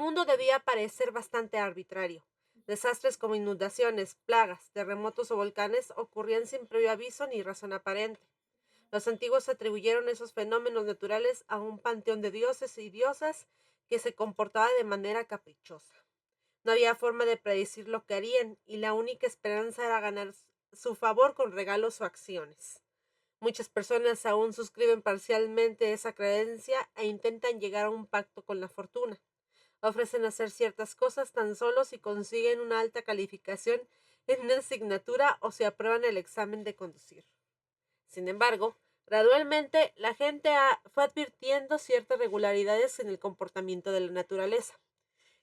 mundo debía parecer bastante arbitrario. Desastres como inundaciones, plagas, terremotos o volcanes ocurrían sin previo aviso ni razón aparente. Los antiguos atribuyeron esos fenómenos naturales a un panteón de dioses y diosas que se comportaba de manera caprichosa. No había forma de predecir lo que harían, y la única esperanza era ganar su favor con regalos o acciones. Muchas personas aún suscriben parcialmente esa creencia e intentan llegar a un pacto con la fortuna. Ofrecen hacer ciertas cosas tan solo si consiguen una alta calificación en una asignatura o si aprueban el examen de conducir. Sin embargo, gradualmente la gente fue advirtiendo ciertas regularidades en el comportamiento de la naturaleza.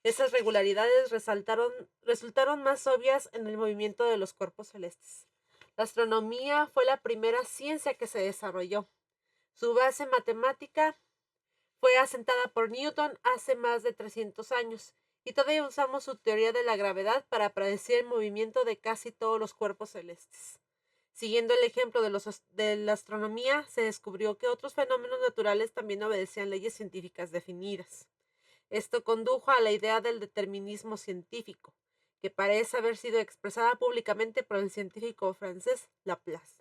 Esas regularidades resultaron más obvias en el movimiento de los cuerpos celestes. La astronomía fue la primera ciencia que se desarrolló. Su base matemática fue asentada por Newton hace más de 300 años, y todavía usamos su teoría de la gravedad para predecir el movimiento de casi todos los cuerpos celestes. Siguiendo el ejemplo de la astronomía, se descubrió que otros fenómenos naturales también obedecían leyes científicas definidas. Esto condujo a la idea del determinismo científico, que parece haber sido expresada públicamente por el científico francés Laplace.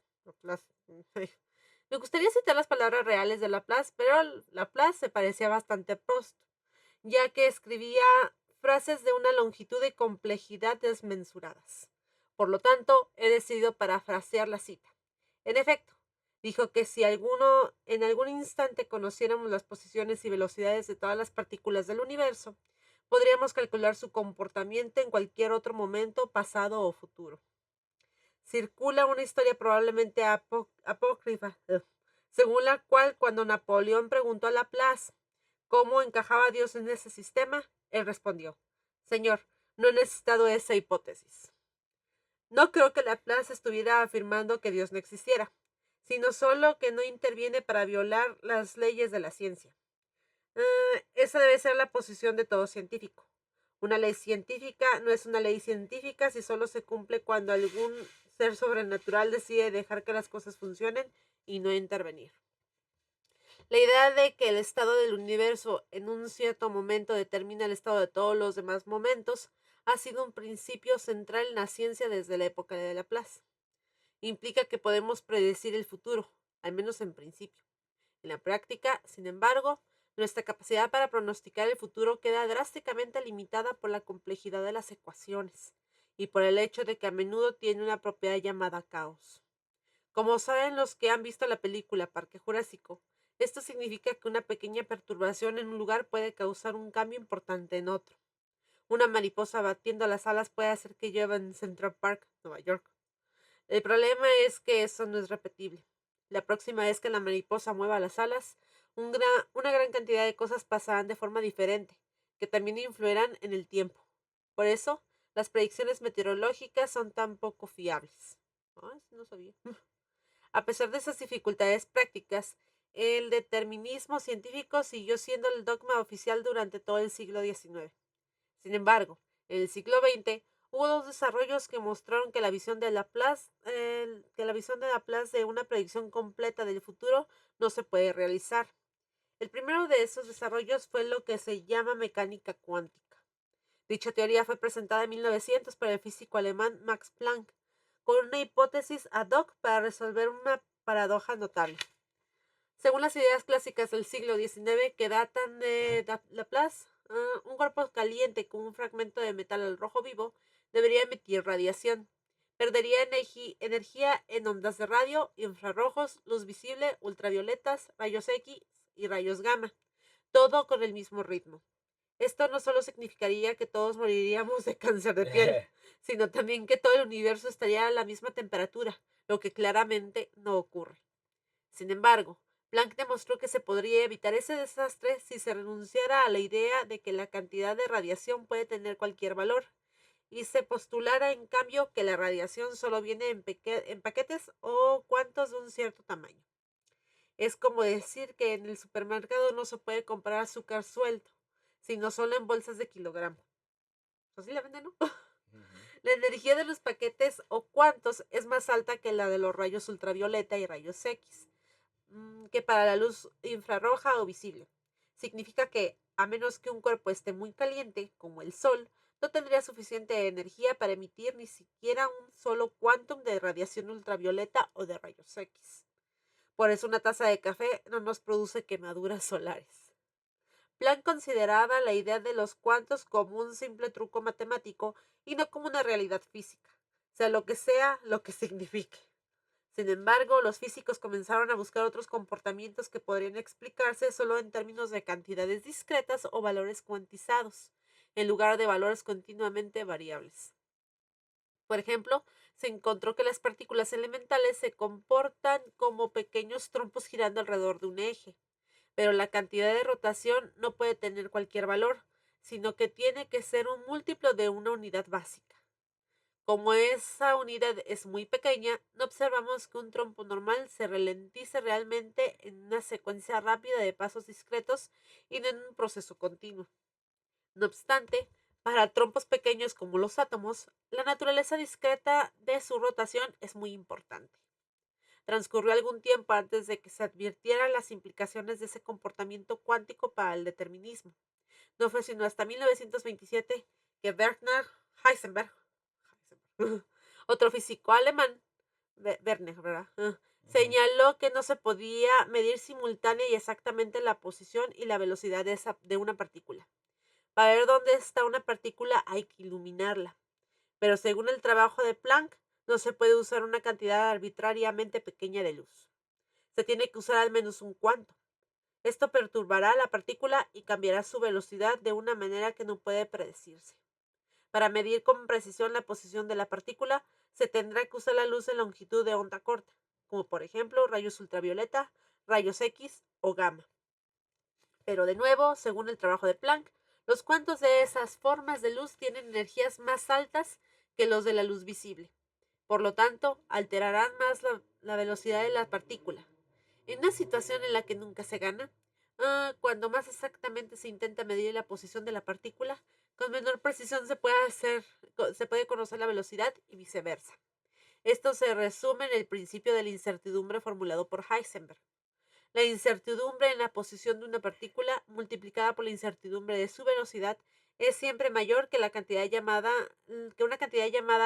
Me gustaría citar las palabras reales de Laplace, pero Laplace se parecía bastante a Proust, ya que escribía frases de una longitud y complejidad desmensuradas. Por lo tanto, he decidido parafrasear la cita. En efecto, dijo que si en algún instante conociéramos las posiciones y velocidades de todas las partículas del universo, podríamos calcular su comportamiento en cualquier otro momento, pasado o futuro. Circula una historia probablemente apócrifa, según la cual cuando Napoleón preguntó a Laplace cómo encajaba Dios en ese sistema, él respondió: Señor, no he necesitado esa hipótesis. No creo que Laplace estuviera afirmando que Dios no existiera, sino solo que no interviene para violar las leyes de la ciencia. Esa debe ser la posición de todo científico. Una ley científica no es una ley científica si solo se cumple cuando algún ser sobrenatural decide dejar que las cosas funcionen y no intervenir. La idea de que el estado del universo en un cierto momento determina el estado de todos los demás momentos ha sido un principio central en la ciencia desde la época de Laplace. Implica que podemos predecir el futuro, al menos en principio. En la práctica, sin embargo, nuestra capacidad para pronosticar el futuro queda drásticamente limitada por la complejidad de las ecuaciones y por el hecho de que a menudo tiene una propiedad llamada caos. Como saben los que han visto la película Parque Jurásico, esto significa que una pequeña perturbación en un lugar puede causar un cambio importante en otro. Una mariposa batiendo las alas puede hacer que llueva en Central Park, Nueva York. El problema es que eso no es repetible. La próxima vez que la mariposa mueva las alas, una gran cantidad de cosas pasarán de forma diferente, que también influirán en el tiempo. Por eso, las predicciones meteorológicas son tan poco fiables. Eso no sabía. A pesar de esas dificultades prácticas, el determinismo científico siguió siendo el dogma oficial durante todo el siglo XIX. Sin embargo, en el siglo XX hubo dos desarrollos que mostraron que la visión de Laplace de una predicción completa del futuro no se puede realizar. El primero de esos desarrollos fue lo que se llama mecánica cuántica. Dicha teoría fue presentada en 1900 por el físico alemán Max Planck, con una hipótesis ad hoc para resolver una paradoja notable. Según las ideas clásicas del siglo XIX que datan de Laplace, un cuerpo caliente con un fragmento de metal al rojo vivo debería emitir radiación. Perdería energía en ondas de radio, infrarrojos, luz visible, ultravioletas, rayos X y rayos gamma, todo con el mismo ritmo. Esto no solo significaría que todos moriríamos de cáncer de piel, sino también que todo el universo estaría a la misma temperatura, lo que claramente no ocurre. Sin embargo, Planck demostró que se podría evitar ese desastre si se renunciara a la idea de que la cantidad de radiación puede tener cualquier valor, y se postulara en cambio que la radiación solo viene en paquetes o cuantos de un cierto tamaño. Es como decir que en el supermercado no se puede comprar azúcar suelto, sino solo en bolsas de kilogramo. Así la venden, ¿no? La energía de los paquetes o cuantos es más alta que la de los rayos ultravioleta y rayos X, que para la luz infrarroja o visible. Significa que a menos que un cuerpo esté muy caliente, como el Sol, no tendría suficiente energía para emitir ni siquiera un solo quantum de radiación ultravioleta o de rayos X. Por eso una taza de café no nos produce quemaduras solares. Planck consideraba la idea de los cuantos como un simple truco matemático y no como una realidad física, sea lo que signifique. Sin embargo, los físicos comenzaron a buscar otros comportamientos que podrían explicarse solo en términos de cantidades discretas o valores cuantizados, en lugar de valores continuamente variables. Por ejemplo, se encontró que las partículas elementales se comportan como pequeños trompos girando alrededor de un eje, pero la cantidad de rotación no puede tener cualquier valor, sino que tiene que ser un múltiplo de una unidad básica. Como esa unidad es muy pequeña, no observamos que un trompo normal se ralentice realmente en una secuencia rápida de pasos discretos y no en un proceso continuo. No obstante, para trompos pequeños como los átomos, la naturaleza discreta de su rotación es muy importante. Transcurrió algún tiempo antes de que se advirtieran las implicaciones de ese comportamiento cuántico para el determinismo. No fue sino hasta 1927 que Werner Heisenberg, otro físico alemán, Werner, ¿verdad? Señaló que no se podía medir simultánea y exactamente la posición y la velocidad de una partícula. Para ver dónde está una partícula hay que iluminarla. Pero según el trabajo de Planck, no se puede usar una cantidad arbitrariamente pequeña de luz. Se tiene que usar al menos un cuanto. Esto perturbará a la partícula y cambiará su velocidad de una manera que no puede predecirse. Para medir con precisión la posición de la partícula, se tendrá que usar la luz en longitud de onda corta, como por ejemplo rayos ultravioleta, rayos X o gamma. Pero de nuevo, según el trabajo de Planck, los cuantos de esas formas de luz tienen energías más altas que los de la luz visible. Por lo tanto, alterarán más la velocidad de la partícula. En una situación en la que nunca se gana, cuando más exactamente se intenta medir la posición de la partícula, con menor precisión se puede conocer la velocidad y viceversa. Esto se resume en el principio de la incertidumbre formulado por Heisenberg. La incertidumbre en la posición de una partícula multiplicada por la incertidumbre de su velocidad es siempre mayor que una cantidad llamada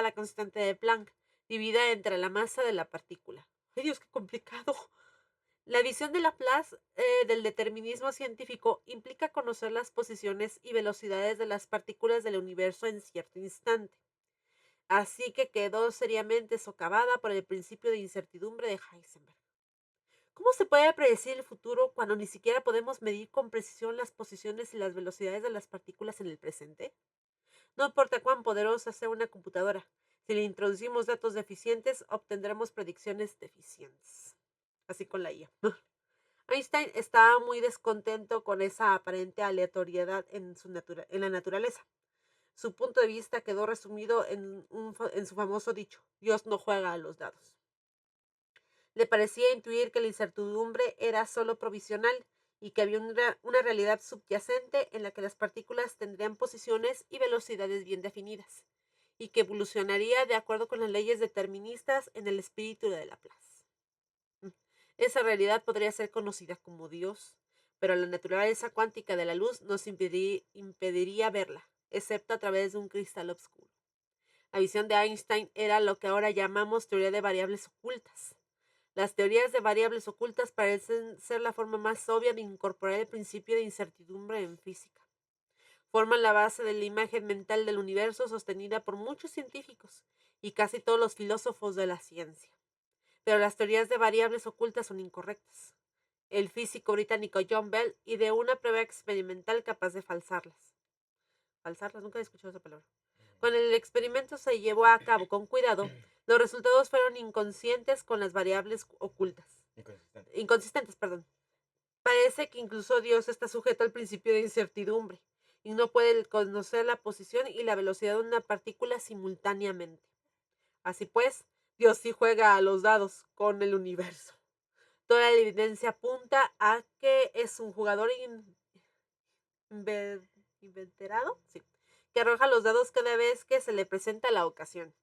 la constante de Planck, dividida entre la masa de la partícula. ¡Ay, Dios, qué complicado! La visión de Laplace del determinismo científico implica conocer las posiciones y velocidades de las partículas del universo en cierto instante. Así que quedó seriamente socavada por el principio de incertidumbre de Heisenberg. ¿Cómo se puede predecir el futuro cuando ni siquiera podemos medir con precisión las posiciones y las velocidades de las partículas en el presente? No importa cuán poderosa sea una computadora, si le introducimos datos deficientes, obtendremos predicciones deficientes. Así con la IA. Einstein estaba muy descontento con esa aparente aleatoriedad en la naturaleza. Su punto de vista quedó resumido en su famoso dicho: Dios no juega a los dados. Le parecía intuir que la incertidumbre era solo provisional y que había una realidad subyacente en la que las partículas tendrían posiciones y velocidades bien definidas, y que evolucionaría de acuerdo con las leyes deterministas en el espíritu de Laplace. Esa realidad podría ser conocida como Dios, pero la naturaleza cuántica de la luz nos impediría verla, excepto a través de un cristal oscuro. La visión de Einstein era lo que ahora llamamos teoría de variables ocultas. Las teorías de variables ocultas parecen ser la forma más obvia de incorporar el principio de incertidumbre en física. Forman la base de la imagen mental del universo sostenida por muchos científicos y casi todos los filósofos de la ciencia. Pero las teorías de variables ocultas son incorrectas. El físico británico John Bell ideó una prueba experimental capaz de falsarlas. Falsarlas, nunca he escuchado esa palabra. Cuando el experimento se llevó a cabo con cuidado, los resultados fueron inconsistentes con las variables ocultas. Inconsistentes, perdón. Parece que incluso Dios está sujeto al principio de incertidumbre y no puede conocer la posición y la velocidad de una partícula simultáneamente. Así pues, Dios sí juega a los dados con el universo. Toda la evidencia apunta a que es un jugador inveterado, sí, que arroja los dados cada vez que se le presenta la ocasión.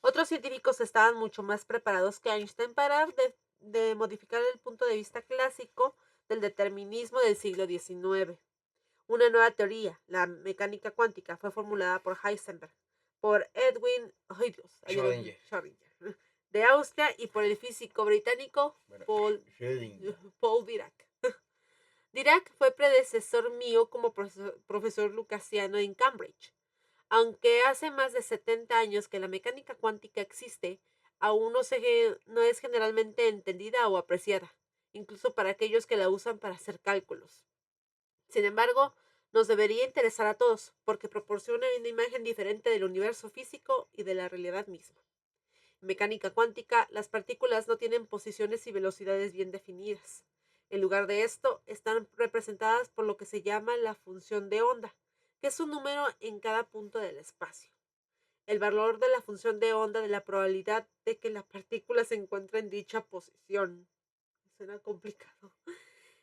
Otros científicos estaban mucho más preparados que Einstein para de modificar el punto de vista clásico del determinismo del siglo XIX. Una nueva teoría, la mecánica cuántica, fue formulada por Heisenberg, por Edwin Schrödinger. Schrödinger, de Austria, y por el físico británico Bueno, Paul Dirac. Schrödinger. Dirac fue predecesor mío como profesor lucasiano en Cambridge. Aunque hace más de 70 años que la mecánica cuántica existe, aún no es generalmente entendida o apreciada, incluso para aquellos que la usan para hacer cálculos. Sin embargo, nos debería interesar a todos, porque proporciona una imagen diferente del universo físico y de la realidad misma. En mecánica cuántica, las partículas no tienen posiciones y velocidades bien definidas. En lugar de esto, están representadas por lo que se llama la función de onda, que es un número en cada punto del espacio. El valor de la función de onda de la probabilidad de que la partícula se encuentre en dicha posición. Suena complicado.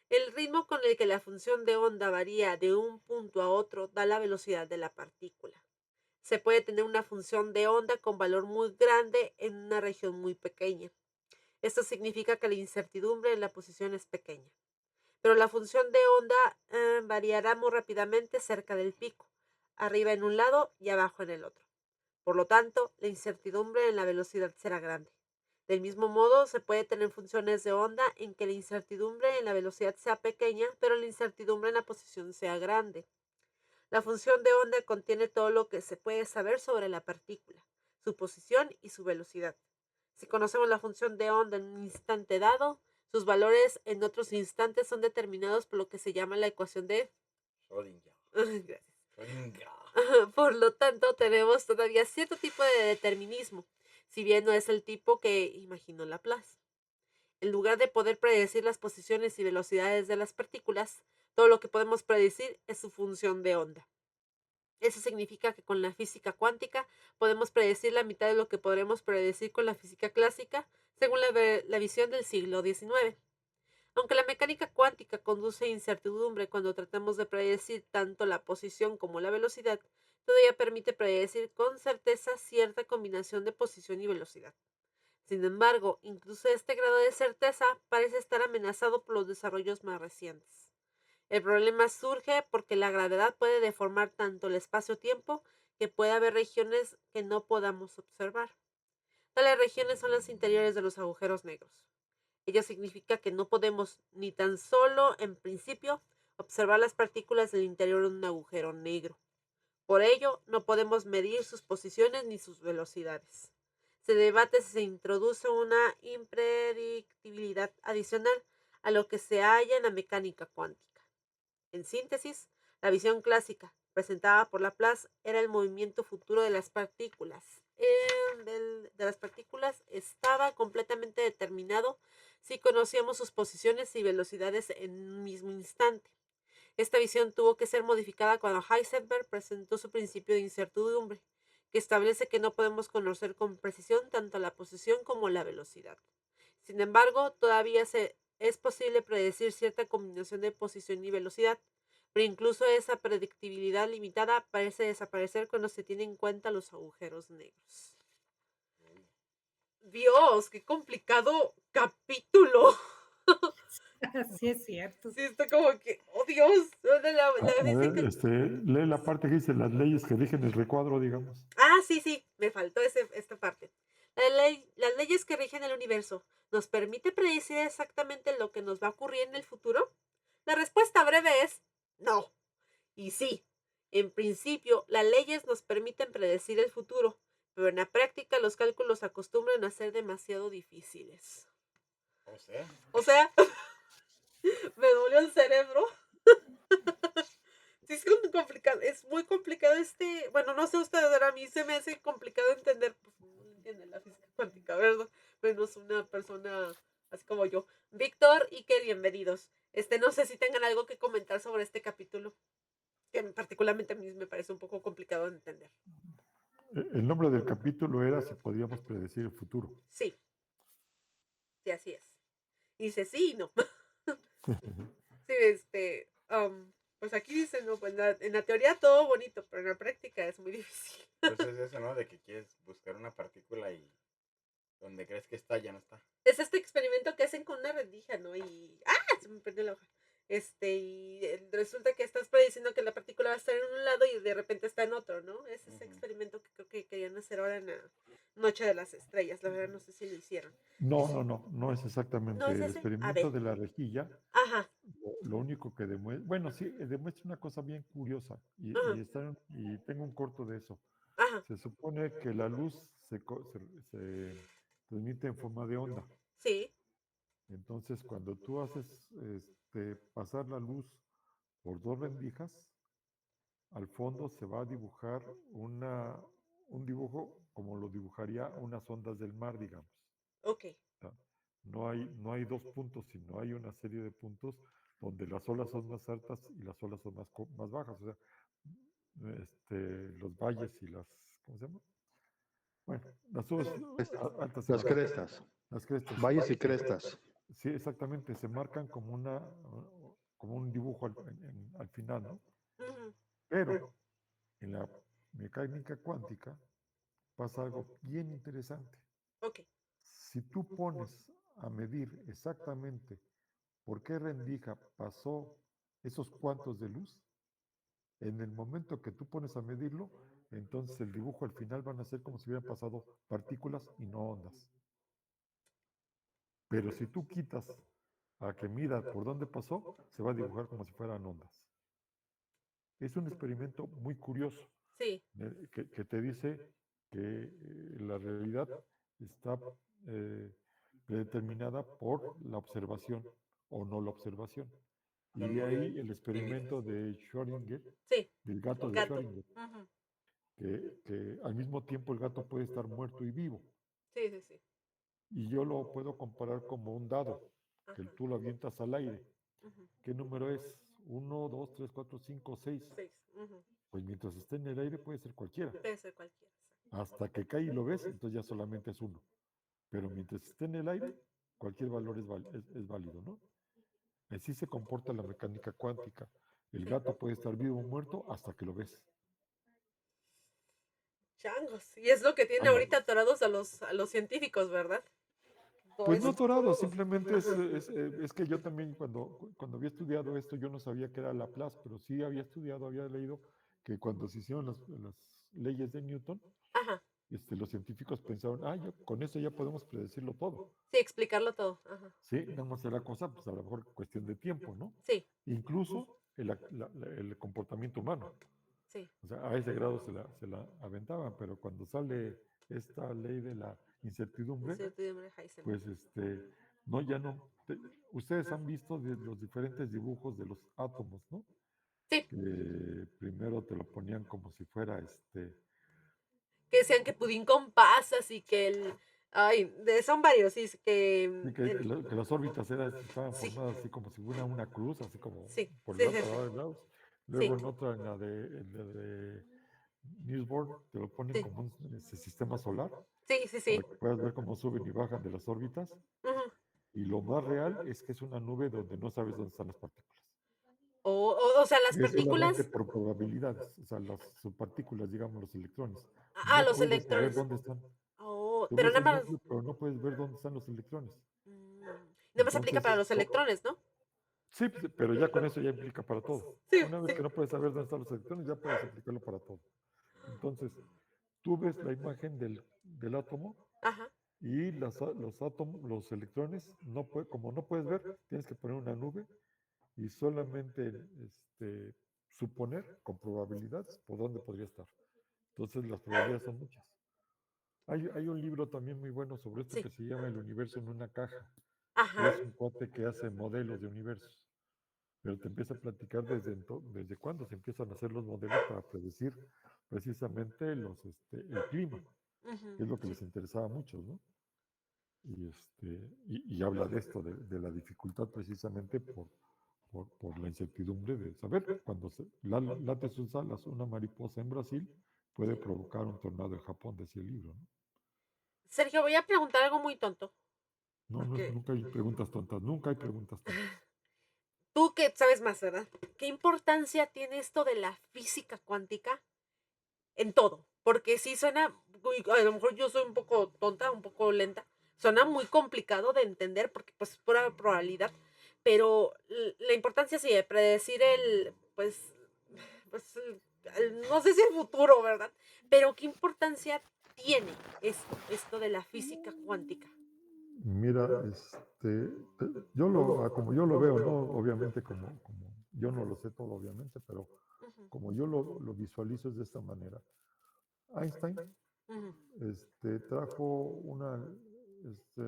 El ritmo con el que la función de onda varía de un punto a otro da la velocidad de la partícula. Se puede tener una función de onda con valor muy grande en una región muy pequeña. Esto significa que la incertidumbre en la posición es pequeña. Pero la función de onda variará muy rápidamente cerca del pico, arriba en un lado y abajo en el otro. Por lo tanto, la incertidumbre en la velocidad será grande. Del mismo modo, se puede tener funciones de onda en que la incertidumbre en la velocidad sea pequeña, pero la incertidumbre en la posición sea grande. La función de onda contiene todo lo que se puede saber sobre la partícula, su posición y su velocidad. Si conocemos la función de onda en un instante dado, sus valores en otros instantes son determinados por lo que se llama la ecuación de Schrödinger. Gracias. Schrödinger. Por lo tanto, tenemos todavía cierto tipo de determinismo, si bien no es el tipo que imaginó Laplace. En lugar de poder predecir las posiciones y velocidades de las partículas, todo lo que podemos predecir es su función de onda. Eso significa que con la física cuántica podemos predecir la mitad de lo que podremos predecir con la física clásica, según la visión del siglo XIX. Aunque la mecánica cuántica conduce a incertidumbre cuando tratamos de predecir tanto la posición como la velocidad, todavía permite predecir con certeza cierta combinación de posición y velocidad. Sin embargo, incluso este grado de certeza parece estar amenazado por los desarrollos más recientes. El problema surge porque la gravedad puede deformar tanto el espacio-tiempo que puede haber regiones que no podamos observar. Tales regiones son las interiores de los agujeros negros. Ello significa que no podemos, ni tan solo en principio, observar las partículas del interior de un agujero negro. Por ello, no podemos medir sus posiciones ni sus velocidades. Se debate si se introduce una impredictibilidad adicional a lo que se halla en la mecánica cuántica. En síntesis, la visión clásica, presentada por Laplace, era el movimiento futuro de las partículas. De las partículas estaba completamente determinado si conocíamos sus posiciones y velocidades en un mismo instante. Esta visión tuvo que ser modificada cuando Heisenberg presentó su principio de incertidumbre, que establece que no podemos conocer con precisión tanto la posición como la velocidad. Sin embargo, todavía es posible predecir cierta combinación de posición y velocidad, pero incluso esa predictibilidad limitada parece desaparecer cuando se tienen en cuenta los agujeros negros. Dios, qué complicado capítulo. Sí, es cierto. Sí, está como que, oh Dios, A ver, lee la parte que dice las leyes que rigen el recuadro, digamos. Sí, me faltó esta parte. Las leyes que rigen el universo nos permite predecir exactamente lo que nos va a ocurrir en el futuro. La respuesta breve es no. Y sí, en principio, las leyes nos permiten predecir el futuro, pero en la práctica los cálculos acostumbran a ser demasiado difíciles. O sea, me dolió el cerebro. Sí, es complicado, es muy complicado bueno, no sé ustedes, pero a mí se me hace complicado entender, pues no entiende la física cuántica, ¿verdad? Menos una persona así como yo. Víctor y que bienvenidos. No sé si tengan algo que comentar sobre este capítulo, que particularmente a mí me parece un poco complicado de entender. El nombre del capítulo era si podíamos predecir el futuro. Sí, sí, así es. Dice sí y no. Sí, pues aquí dice, no, pues en la teoría todo bonito, pero en la práctica es muy difícil. Pues es eso, ¿no? De que quieres buscar una partícula y donde crees que está, ya no está. Es este experimento que hacen con una rendija, ¿no? Y. ¡Ah! Se me perdió la hoja. Y resulta que estás prediciendo que la partícula va a estar en un lado y de repente está en otro, ¿no? Es ese experimento que creo que querían hacer ahora en la Noche de las Estrellas. La verdad no sé si lo hicieron. No es ¿No exactamente es el ese? A experimento ver. de la rejilla. Ajá, Lo único que demuestra, bueno, sí, demuestra una cosa bien curiosa ajá, y tengo un corto de eso. ajá. Se supone que la luz se transmite en forma de onda. Sí, Entonces, cuando tú haces pasar la luz por dos rendijas, al fondo se va a dibujar un dibujo como lo dibujaría unas ondas del mar, digamos. ok. Sea, no hay dos puntos, sino hay una serie de puntos donde las olas son más altas y las olas son más bajas. O sea, los valles y ¿cómo se llama? Bueno, las subes altas y Las bajas, crestas, las crestas. valles y crestas. Sí, exactamente, se marcan como un dibujo al final, ¿no? Ujú, Pero en la mecánica cuántica pasa algo bien interesante. ok. Si tú pones a medir exactamente por qué rendija pasó esos cuantos de luz, en el momento que tú pones a medirlo, entonces el dibujo al final van a ser como si hubieran pasado partículas y no ondas. Pero si tú quitas a que mida por dónde pasó, se va a dibujar como si fueran ondas. Es un experimento muy curioso Sí, que te dice que la realidad está predeterminada por la observación o no la observación. Y de ahí el experimento de Schrödinger, sí. del gato de Gato. Schrödinger, Ujú, que al mismo tiempo el gato puede estar muerto y vivo. sí, sí, sí. Y yo lo puedo comparar como un dado, que Ajá. tú lo avientas al aire. Ujú, ¿Qué número es? 1, 2, 3, 4, 5, 6. 6. Ujú. Pues mientras esté en el aire puede ser cualquiera. Puede ser cualquiera. Hasta que cae y lo ves, entonces ya solamente es uno. Pero mientras esté en el aire, cualquier valor es válido, ¿no? Así se comporta la mecánica cuántica. El Sí. gato puede estar vivo o muerto hasta que lo ves. Changos. Y es lo que tiene Ándale. ahorita atorados a los científicos, ¿verdad? Todo Pues no eso. atorado, simplemente es que yo también cuando había estudiado esto, yo no sabía que era Laplace, pero sí había estudiado, había leído que cuando se hicieron las leyes de Newton, Ajá. los científicos pensaron, con eso ya podemos predecirlo todo. Sí, explicarlo todo. Ajá. Sí, nada más era cosa, pues a lo mejor cuestión de tiempo, ¿no? Sí, Incluso el comportamiento humano. sí. O sea, a ese grado se la aventaban, pero cuando sale esta ley de la incertidumbre, Incertidumbre de Heisenberg. pues no, ya no. Ustedes han visto los diferentes dibujos de los átomos, ¿no? Sí, Que primero te lo ponían como si fuera que decían que pudín con pasas y que el... Ay, son varios, sí, que... sí, que las órbitas estaban Sí, formadas así como si fuera una cruz, así como sí, por sí, sí, lados lados. sí, Luego en otra, en la de Newsboard, te lo ponen sí, como un sistema solar, sí, sí, para sí. que puedas ver cómo suben y bajan de las órbitas. Ujú. Y lo más real es que es una nube donde no sabes dónde están las partículas. O sea, las Es solamente partículas... por probabilidades, o sea, las subpartículas, digamos, los electrones. Ah, No los puedes saber electrones. dónde están. Oh, Tú pero ves nada el más... núcleo, pero no puedes ver dónde están los electrones. Nada más aplica Entonces, para los electrones, ¿no? sí, pues, pero ya con eso ya implica para todo. Sí, Una vez sí. que no puedes saber dónde están los electrones, ya puedes aplicarlo para todo. Entonces, tú ves la imagen del átomo Ajá. y los átomos, los electrones, como no puedes ver, tienes que poner una nube y solamente suponer con probabilidades por dónde podría estar. Entonces las probabilidades son muchas. Hay un libro también muy bueno sobre esto Sí. que se llama El universo en una caja. Ajá. Es un cuate que hace modelos de universos, pero te empieza a platicar desde cuándo se empiezan a hacer los modelos para predecir precisamente el clima, que Ujú, es lo que sí. les interesaba a muchos, ¿no? Y habla de esto, de la dificultad precisamente por la incertidumbre de saber. Cuando late sus alas una mariposa en Brasil, puede provocar un tornado en Japón, decía el libro, ¿no? Sergio, voy a preguntar algo muy tonto. No, Porque nunca hay preguntas tontas, nunca hay preguntas tontas. tú que sabes más, ¿verdad? ¿Qué importancia tiene esto de la física cuántica en todo? Porque sí suena, a lo mejor yo soy un poco tonta, un poco lenta, suena muy complicado de entender porque pues es pura probabilidad, Pero la importancia sí de predecir pues no sé si el futuro, ¿verdad? Pero ¿qué importancia tiene esto de la física cuántica? Mira, yo como yo lo veo, ¿no? Obviamente como yo no lo sé todo, obviamente, pero Ujú, como yo lo visualizo es de esta manera. Einstein ujú, trajo una este,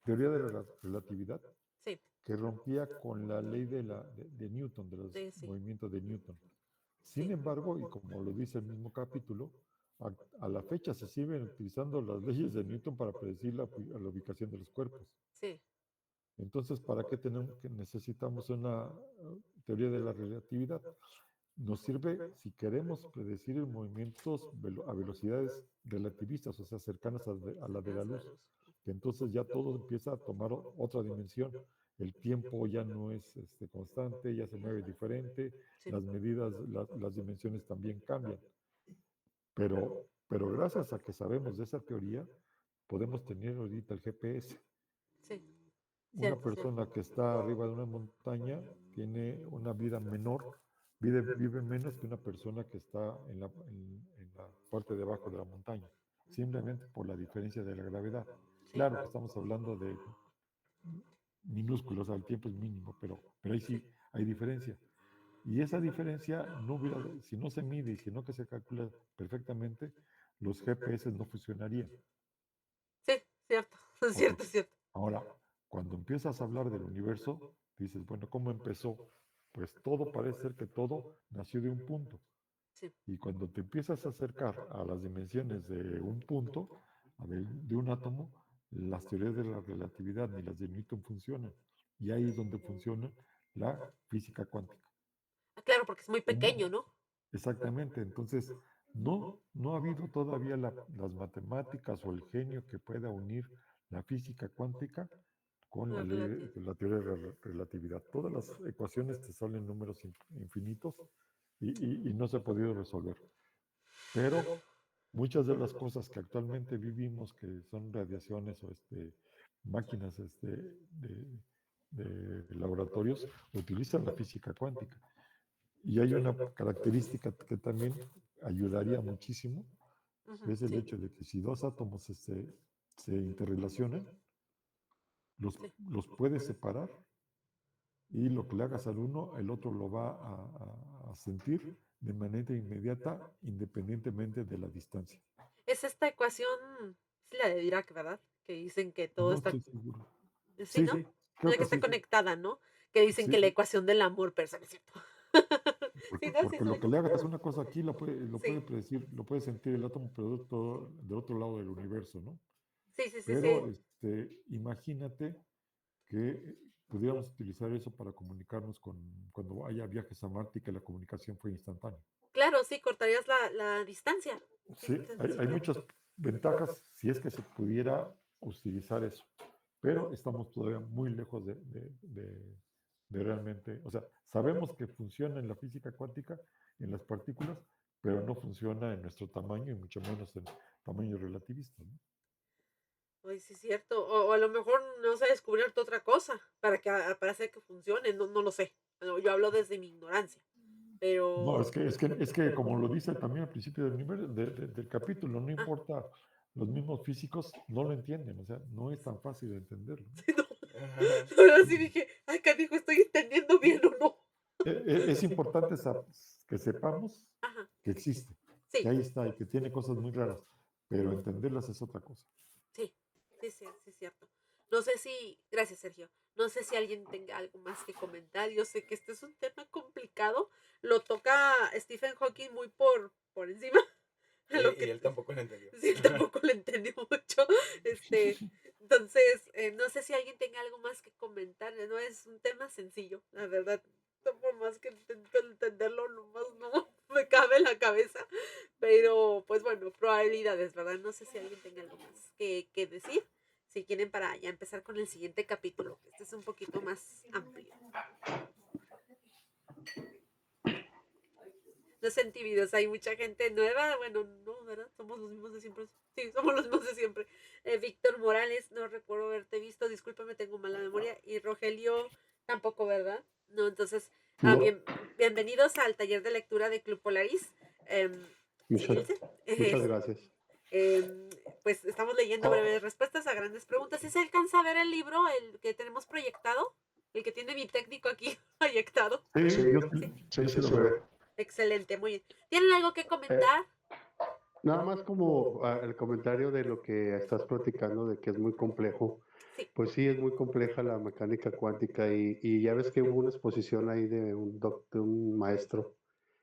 teoría de la relatividad sí, que rompía con la ley de Newton, de los sí, movimientos de Newton. Sin sí, embargo, y como lo dice el mismo capítulo, a, a la fecha se siguen utilizando las leyes de Newton para predecir la ubicación de los cuerpos. sí, Entonces, ¿para qué necesitamos una teoría de la relatividad? Nos sirve si queremos predecir movimientos a velocidades relativistas, o sea, cercanas a la de la cercanas a la luz, luz. que entonces ya todo empieza a tomar otra dimensión. El tiempo ya no es constante, ya se mueve diferente, Sí, las medidas, las dimensiones también cambian. Pero gracias a que sabemos de esa teoría, podemos tener ahorita el GPS. sí, Una cierto, cierto. persona que está arriba de una montaña tiene una vida menor, vive menos que una persona que está en la parte de abajo de la montaña, simplemente por la diferencia de la gravedad. Sí, Claro que estamos hablando de minúsculos, el tiempo es mínimo, pero ahí sí, sí hay diferencia. Y esa diferencia no hubiera, si no se mide y si no que se calcula perfectamente, los GPS no funcionarían. sí, cierto, Ok, cierto, cierto. ahora, cuando empiezas a hablar del universo, dices, bueno, ¿cómo empezó? Pues todo parece ser que todo nació de un punto. Sí, Y cuando te empiezas a acercar a las dimensiones de un punto, de un átomo, las teorías de la relatividad ni las de Newton funcionan. Y ahí es donde funciona la física cuántica. ah, claro, porque es muy pequeño, No, ¿no? exactamente. Entonces, no ha habido todavía las matemáticas o el genio que pueda unir la física cuántica con la La ley relatividad. de la teoría de la relatividad. Todas las ecuaciones te salen números infinitos y no se ha podido resolver. Pero muchas de las cosas que actualmente vivimos, que son radiaciones o máquinas de laboratorios, utilizan la física cuántica. Y hay una característica que también ayudaría muchísimo, Ujú, es el sí, hecho de que si dos átomos se interrelacionan, sí. los puedes separar y lo que le hagas al uno, el otro lo va a sentir de manera inmediata, independientemente de la distancia. Es esta ecuación, es la de Dirac, ¿verdad? Que dicen que todo No está, estoy seguro. sí, Sí, ¿no? creo La que que está sí. conectada, ¿no? Que dicen Sí, que la ecuación del amor, pero eso no es cierto. Sí, no, sí porque lo soy. que le hagas una cosa aquí lo puede Sí, predecir, lo puede sentir el átomo, pero del otro lado del universo, ¿no? sí, sí, sí, Pero sí. imagínate que pudiéramos utilizar eso para comunicarnos cuando haya viajes a Marte y que la comunicación fue instantánea. Claro, sí, cortarías la distancia. Sí, Sí, hay muchas ventajas si es que se pudiera utilizar eso, pero estamos todavía muy lejos de realmente, o sea, sabemos que funciona en la física cuántica, en las partículas, pero no funciona en nuestro tamaño y mucho menos en tamaño relativista, ¿no? Ay, sí es cierto. O a lo mejor no se ha descubierto otra cosa para hacer que funcione, no, no lo sé. Bueno, yo hablo desde mi ignorancia. No, Pero, es que como lo dice también al principio del capítulo, no ah, importa, los mismos físicos no lo entienden, o sea, no es tan fácil de entenderlo, ¿no? sí, no. Ajá. Ahora sí dije, ay, canijo, ¿estoy entendiendo bien o no? Es importante que sepamos Ajá, que existe, que sí, ahí está y que tiene cosas muy raras, pero entenderlas es otra cosa. sí, sí, es cierto. No sé si, gracias Sergio, no sé si alguien tenga algo más que comentar. Yo sé que este es un tema complicado, lo toca Stephen Hawking muy por encima, a lo Y que él tampoco lo entendió. sí, él tampoco lo entendió mucho. Entonces, no sé si alguien tenga algo más que comentar. No es un tema sencillo, la verdad. Por más que intento entenderlo, nomás no me cabe en la cabeza. Pero, pues bueno, probabilidades, ¿verdad? No sé si alguien tenga algo más que decir. Si quieren para ya empezar con el siguiente capítulo, que este es un poquito más amplio. No sentí videos, hay mucha gente nueva, bueno, no, ¿verdad? Somos los mismos de siempre. Sí, somos los mismos de siempre. Víctor Morales, no recuerdo haberte visto, discúlpame, tengo mala memoria. Y Rogelio Tampoco, ¿verdad? No, entonces, No, bienvenidos al taller de lectura de Club Polaris. Sí, muchas, Ilse. muchas gracias. Em, pues estamos leyendo Oh, breves respuestas a grandes preguntas. ¿Sí se alcanza a ver el libro, el que tenemos proyectado? El que tiene mi técnico aquí proyectado. Sí, sí, yo Sí, sí se ve. excelente, muy bien. ¿Tienen algo que Eh, comentar? Nada más como el comentario de lo que estás platicando, de que es muy complejo. Sí. Pues sí, es muy compleja la mecánica cuántica y ya ves que hubo una exposición ahí de un maestro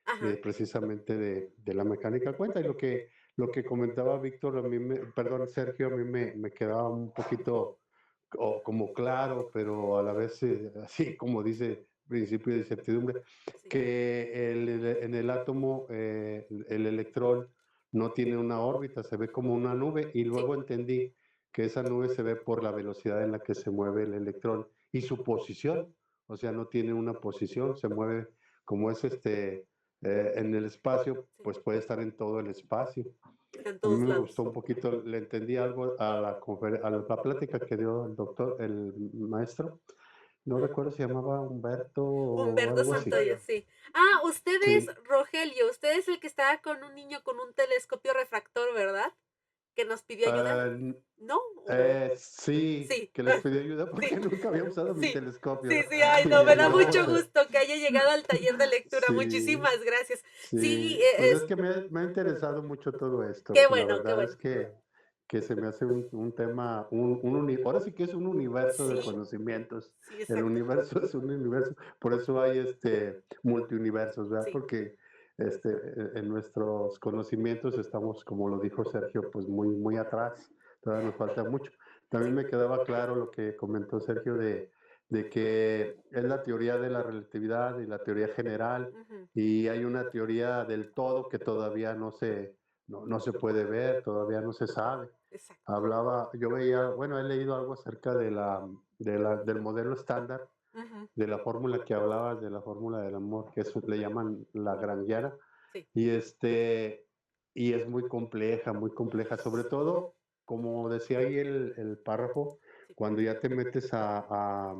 Ajá. precisamente de la mecánica cuántica y lo que comentaba Víctor, perdón, Sergio, a mí me quedaba un poquito como claro, pero a la vez así como dice principio de incertidumbre, Sí. que en el átomo el electrón no tiene una órbita, se ve como una nube y luego entendí que esa nube se ve por la velocidad en la que se mueve el electrón y su posición, o sea, no tiene una posición, se mueve como es en el espacio, Sí. pues puede estar en todo el espacio. Está en A mí todos me lados. gustó un poquito, le entendí algo a la plática que dio el doctor, el maestro. No recuerdo si llamaba Humberto o Humberto algo así. Santoyo, sí. Ah, usted es Sí. Rogelio, usted es el que estaba con un niño con un telescopio refractor, ¿verdad? Que nos pidió ayuda. ¿No? Sí, Sí. que les pedí ayuda Sí. porque nunca había usado mi Sí. telescopio. Sí, sí, ay, Y no, me da no, mucho gusto que haya llegado al taller de lectura. sí, Muchísimas gracias. Sí, sí. Pues es que me ha interesado mucho todo esto. qué La bueno, qué verdad bueno. es que se me hace un tema, ahora sí que es un universo de Sí, conocimientos. sí, El exacto. universo es un universo. Por eso hay multiuniversos, ¿verdad? Sí. Porque en nuestros conocimientos estamos, como lo dijo Sergio, pues muy, muy atrás. Todavía nos falta mucho. También me quedaba claro lo que comentó Sergio de que es la teoría de la relatividad y la teoría general, Ujú, y hay una teoría del todo que todavía no se puede ver, todavía no se sabe. exacto. Yo veía, bueno, he leído algo acerca del modelo estándar, Ujú, de la fórmula que hablabas, de la fórmula del amor, que eso le llaman la granguiana, sí. y y es muy compleja, sobre todo, como decía ahí el párrafo, Sí. cuando ya te metes a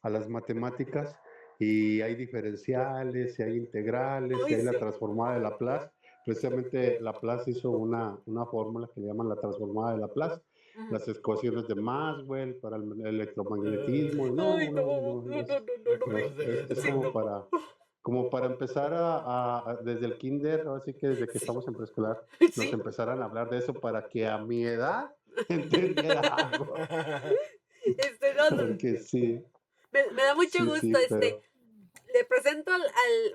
las matemáticas y hay diferenciales, y hay integrales, y Ay, hay la sí. transformada de Laplace. Precisamente Laplace hizo una fórmula que le llaman la transformada de Laplace, Ujú. las ecuaciones de Maxwell para el electromagnetismo. No, Ay, no, no, no, no, no, no, no, no. es Sí, no. como para empezar desde el kinder, así que desde que Sí, estamos en preescolar, nos sí. empezaran a hablar de eso para que a mi edad entendiera algo. No, Porque sí, me da mucho sí, gusto, pero le presento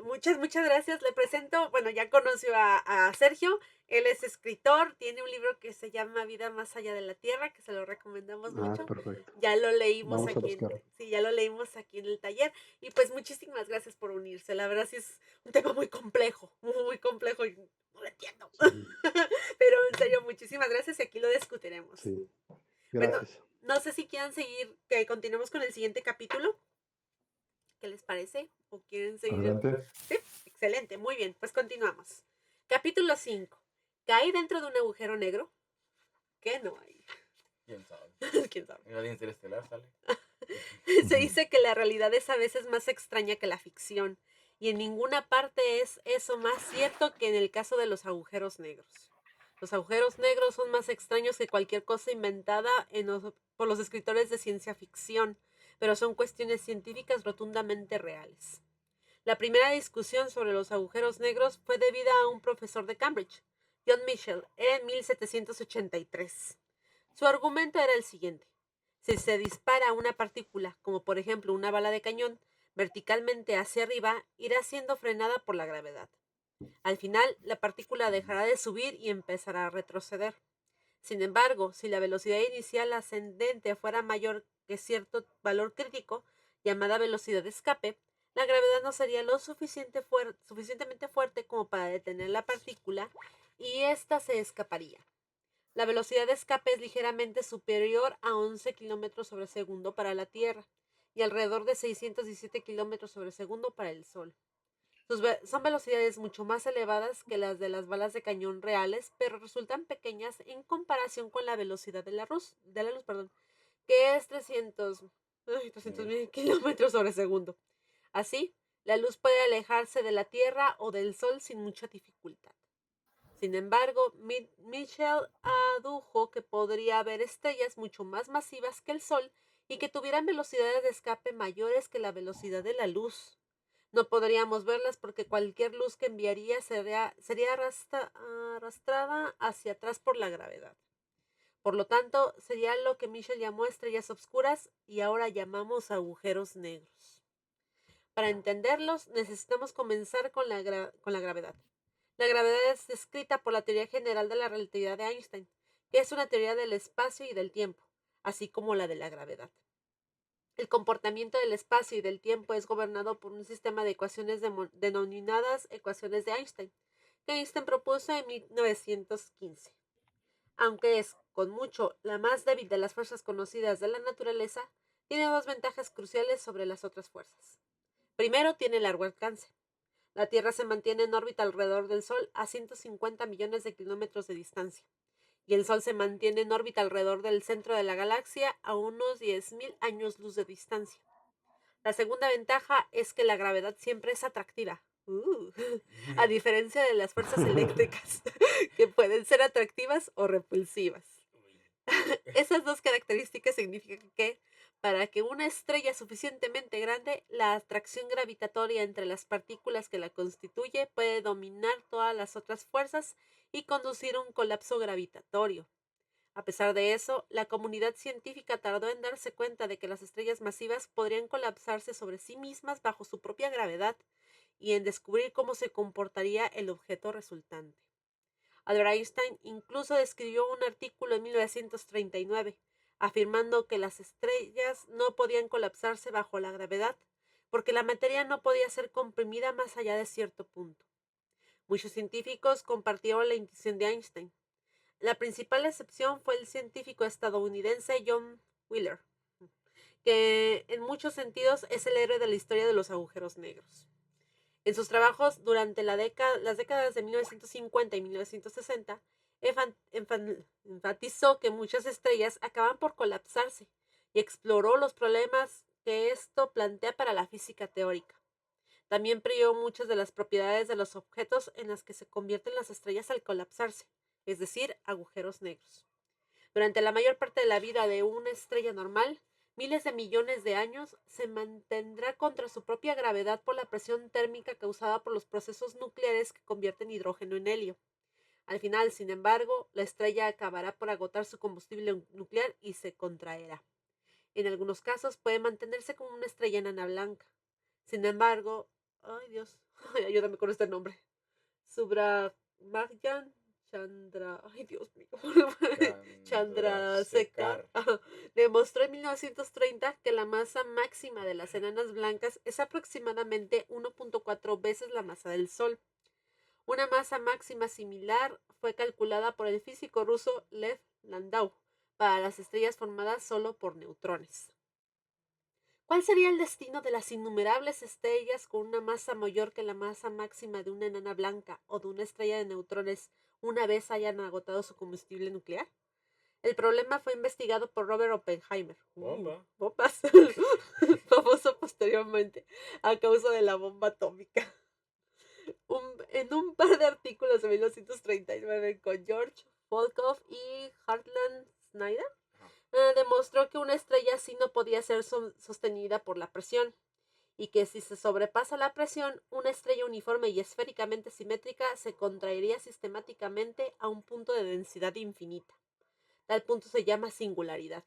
muchas gracias, le presento, bueno, ya conoció a Sergio, él es escritor, tiene un libro que se llama Vida más allá de la Tierra, que se lo recomendamos mucho, perfecto. ya lo leímos Vamos a aquí buscar. sí, ya lo leímos aquí en el taller, y pues muchísimas gracias por unirse, la verdad sí es un tema muy complejo, y no lo entiendo, Sí, pero en serio, muchísimas gracias y aquí lo discutiremos. sí. Bueno, Gracias. no sé si quieran seguir, que continuemos con el siguiente capítulo. ¿Qué les parece? ¿O quieren seguir? Adelante. Sí, excelente, muy bien, pues continuamos. Capítulo 5. ¿Cae dentro de un agujero negro? ¿Qué no hay? ¿Quién sabe? ¿Quién sabe? En la interestelar sale. Se dice que la realidad es a veces más extraña que la ficción, y en ninguna parte es eso más cierto que en el caso de los agujeros negros. Los agujeros negros son más extraños que cualquier cosa inventada por los escritores de ciencia ficción, pero son cuestiones científicas rotundamente reales. La primera discusión sobre los agujeros negros fue debida a un profesor de Cambridge, John Michell, en 1783. Su argumento era el siguiente. Si se dispara una partícula, como por ejemplo una bala de cañón, verticalmente hacia arriba, irá siendo frenada por la gravedad. Al final, la partícula dejará de subir y empezará a retroceder. Sin embargo, si la velocidad inicial ascendente fuera mayor que cierto valor crítico, llamada velocidad de escape, la gravedad no sería lo suficientemente fuerte como para detener la partícula y ésta se escaparía. La velocidad de escape es ligeramente superior a 11 kilómetros sobre segundo para la Tierra y alrededor de 617 kilómetros sobre segundo para el Sol. Son velocidades mucho más elevadas que las de las balas de cañón reales, pero resultan pequeñas en comparación con la velocidad de la luz, que es Ay, 300.000 kilómetros sobre segundo. Así, la luz puede alejarse de la Tierra o del Sol sin mucha dificultad. Sin embargo, Michel adujo que podría haber estrellas mucho más masivas que el Sol y que tuvieran velocidades de escape mayores que la velocidad de la luz. No podríamos verlas porque cualquier luz que enviaría sería arrastrada hacia atrás por la gravedad. Por lo tanto, sería lo que Michel llamó estrellas oscuras y ahora llamamos agujeros negros. Para entenderlos, necesitamos comenzar con la gravedad. La gravedad es descrita por la teoría general de la relatividad de Einstein, que es una teoría del espacio y del tiempo, así como la de la gravedad. El comportamiento del espacio y del tiempo es gobernado por un sistema de ecuaciones denominadas ecuaciones de Einstein, que Einstein propuso en 1915. Aunque es, con mucho, la más débil de las fuerzas conocidas de la naturaleza, tiene dos ventajas cruciales sobre las otras fuerzas. Primero, tiene largo alcance. La Tierra se mantiene en órbita alrededor del Sol a 150 millones de kilómetros de distancia, y el Sol se mantiene en órbita alrededor del centro de la galaxia a unos 10.000 años luz de distancia. La segunda ventaja es que la gravedad siempre es atractiva, a diferencia de las fuerzas eléctricas, que pueden ser atractivas o repulsivas. Esas dos características significan que, para que una estrella suficientemente grande, la atracción gravitatoria entre las partículas que la constituye puede dominar todas las otras fuerzas y conducir a un colapso gravitatorio. A pesar de eso, la comunidad científica tardó en darse cuenta de que las estrellas masivas podrían colapsarse sobre sí mismas bajo su propia gravedad y en descubrir cómo se comportaría el objeto resultante. Albert Einstein incluso escribió un artículo en 1939 afirmando que las estrellas no podían colapsarse bajo la gravedad porque la materia no podía ser comprimida más allá de cierto punto. Muchos científicos compartieron la intuición de Einstein. La principal excepción fue el científico estadounidense John Wheeler, que en muchos sentidos es el héroe de la historia de los agujeros negros. En sus trabajos durante las décadas de 1950 y 1960, enfatizó que muchas estrellas acaban por colapsarse y exploró los problemas que esto plantea para la física teórica. También previó muchas de las propiedades de los objetos en las que se convierten las estrellas al colapsarse, es decir, agujeros negros. Durante la mayor parte de la vida de una estrella normal, miles de millones de años, se mantendrá contra su propia gravedad por la presión térmica causada por los procesos nucleares que convierten hidrógeno en helio. Al final, sin embargo, la estrella acabará por agotar su combustible nuclear y se contraerá. En algunos casos puede mantenerse como una estrella enana blanca. Sin embargo, ay Dios, ayúdame con este nombre. Subrahmanyan Chandra, ay Dios mío, Chandrasekhar demostró en 1930 que la masa máxima de las enanas blancas es aproximadamente 1.4 veces la masa del Sol. Una masa máxima similar fue calculada por el físico ruso Lev Landau para las estrellas formadas solo por neutrones. ¿Cuál sería el destino de las innumerables estrellas con una masa mayor que la masa máxima de una enana blanca o de una estrella de neutrones una vez hayan agotado su combustible nuclear? El problema fue investigado por Robert Oppenheimer, bombas, famoso posteriormente a causa de la bomba atómica. En un par de artículos de 1939 con George Volkoff y Hartland Schneider, demostró que una estrella así no podía ser sostenida por la presión, y que si se sobrepasa la presión, una estrella uniforme y esféricamente simétrica se contraería sistemáticamente a un punto de densidad infinita. Tal punto se llama singularidad.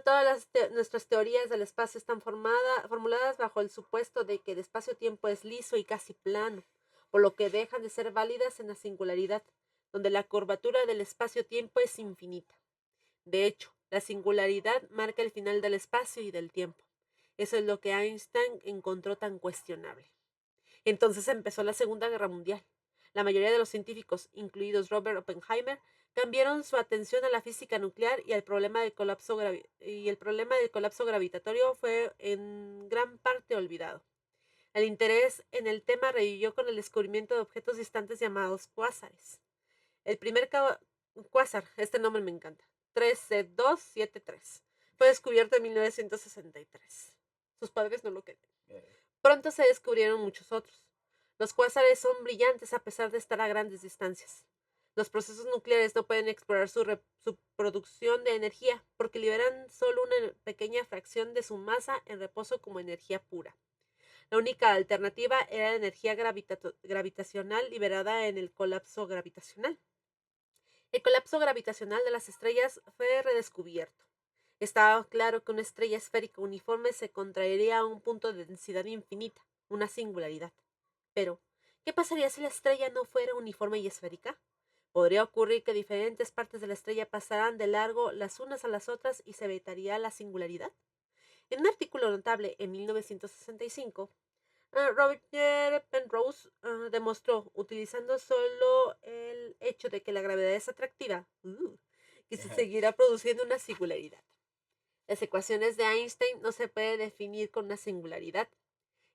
Todas nuestras teorías del espacio están formuladas bajo el supuesto de que el espacio-tiempo es liso y casi plano, por lo que dejan de ser válidas en la singularidad, donde la curvatura del espacio-tiempo es infinita. De hecho, la singularidad marca el final del espacio y del tiempo. Eso es lo que Einstein encontró tan cuestionable. Entonces empezó la Segunda Guerra Mundial. La mayoría de los científicos, incluidos Robert Oppenheimer, cambiaron su atención a la física nuclear y el problema del colapso gravitatorio fue en gran parte olvidado. El interés en el tema revivió con el descubrimiento de objetos distantes llamados cuásares. El primer cuásar, este nombre me encanta, 3C273, Fue descubierto en 1963. Sus padres no lo querían. Eh, Pronto se descubrieron muchos otros. Los cuásares son brillantes a pesar de estar a grandes distancias. Los procesos nucleares no pueden explorar su producción de energía porque liberan solo una pequeña fracción de su masa en reposo como energía pura. La única alternativa era la energía gravitacional liberada en el colapso gravitacional. El colapso gravitacional de las estrellas fue redescubierto. Estaba claro que una estrella esférica uniforme se contraería a un punto de densidad infinita, una singularidad. Pero, ¿qué pasaría si la estrella no fuera uniforme y esférica? Podría ocurrir que diferentes partes de la estrella pasaran de largo las unas a las otras y se evitaría la singularidad. En un artículo notable en 1965, Roger Penrose demostró, utilizando solo el hecho de que la gravedad es atractiva, que se seguirá produciendo una singularidad. Las ecuaciones de Einstein no se pueden definir con una singularidad.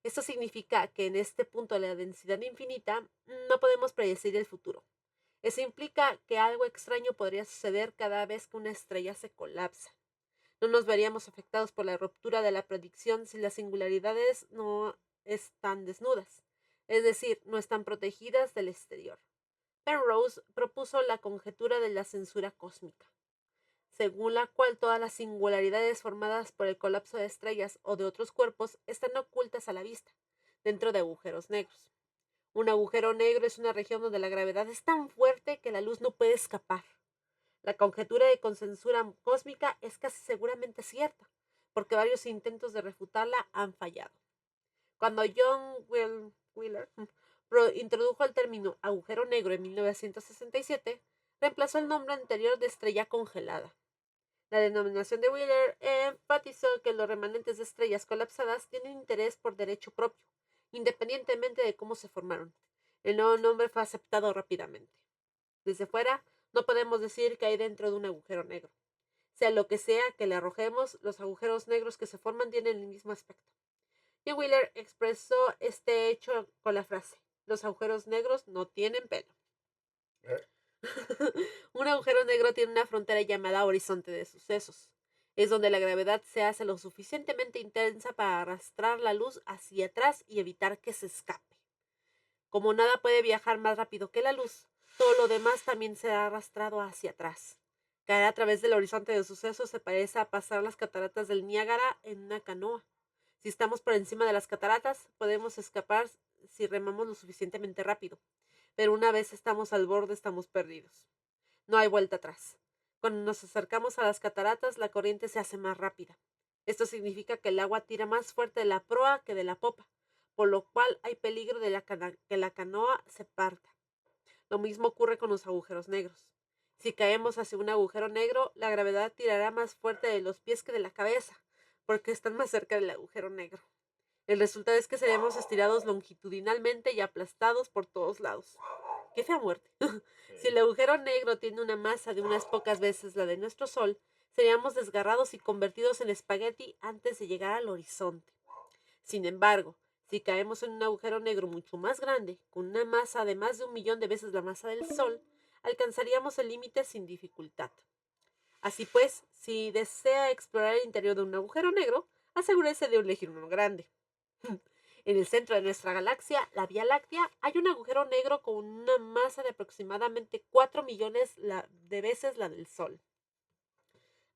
Esto significa que en este punto de la densidad infinita no podemos predecir el futuro. Eso implica que algo extraño podría suceder cada vez que una estrella se colapsa. No nos veríamos afectados por la ruptura de la predicción si las singularidades no están desnudas, es decir, no están protegidas del exterior. Penrose propuso la conjetura de la censura cósmica, según la cual todas las singularidades formadas por el colapso de estrellas o de otros cuerpos están ocultas a la vista, dentro de agujeros negros. Un agujero negro es una región donde la gravedad es tan fuerte que la luz no puede escapar. La conjetura de censura cósmica es casi seguramente cierta, porque varios intentos de refutarla han fallado. Cuando John Wheeler introdujo el término agujero negro en 1967, reemplazó el nombre anterior de estrella congelada. La denominación de Wheeler enfatizó que los remanentes de estrellas colapsadas tienen interés por derecho propio, independientemente de cómo se formaron. El nuevo nombre fue aceptado rápidamente. Desde fuera, no podemos decir que hay dentro de un agujero negro. Sea lo que sea que le arrojemos, los agujeros negros que se forman tienen el mismo aspecto. Y Wheeler expresó este hecho con la frase: los agujeros negros no tienen pelo. Un agujero negro tiene una frontera llamada horizonte de sucesos. Es donde la gravedad se hace lo suficientemente intensa para arrastrar la luz hacia atrás y evitar que se escape. Como nada puede viajar más rápido que la luz, todo lo demás también será arrastrado hacia atrás. Caer a través del horizonte de sucesos se parece a pasar las cataratas del Niágara en una canoa. Si estamos por encima de las cataratas, podemos escapar si remamos lo suficientemente rápido. Pero una vez estamos al borde, estamos perdidos. No hay vuelta atrás. Cuando nos acercamos a las cataratas, la corriente se hace más rápida. Esto significa que el agua tira más fuerte de la proa que de la popa, por lo cual hay peligro de que la canoa se parta. Lo mismo ocurre con los agujeros negros. Si caemos hacia un agujero negro, la gravedad tirará más fuerte de los pies que de la cabeza, porque están más cerca del agujero negro. El resultado es que seremos estirados longitudinalmente y aplastados por todos lados. ¡Qué fea muerte! Si el agujero negro tiene una masa de unas pocas veces la de nuestro Sol, seríamos desgarrados y convertidos en espagueti antes de llegar al horizonte. Sin embargo, si caemos en un agujero negro mucho más grande, con una masa de más de 1.000.000 de veces la masa del Sol, alcanzaríamos el límite sin dificultad. Así pues, si desea explorar el interior de un agujero negro, asegúrese de elegir uno grande. En el centro de nuestra galaxia, la Vía Láctea, hay un agujero negro con una masa de aproximadamente 4 millones de veces la del Sol.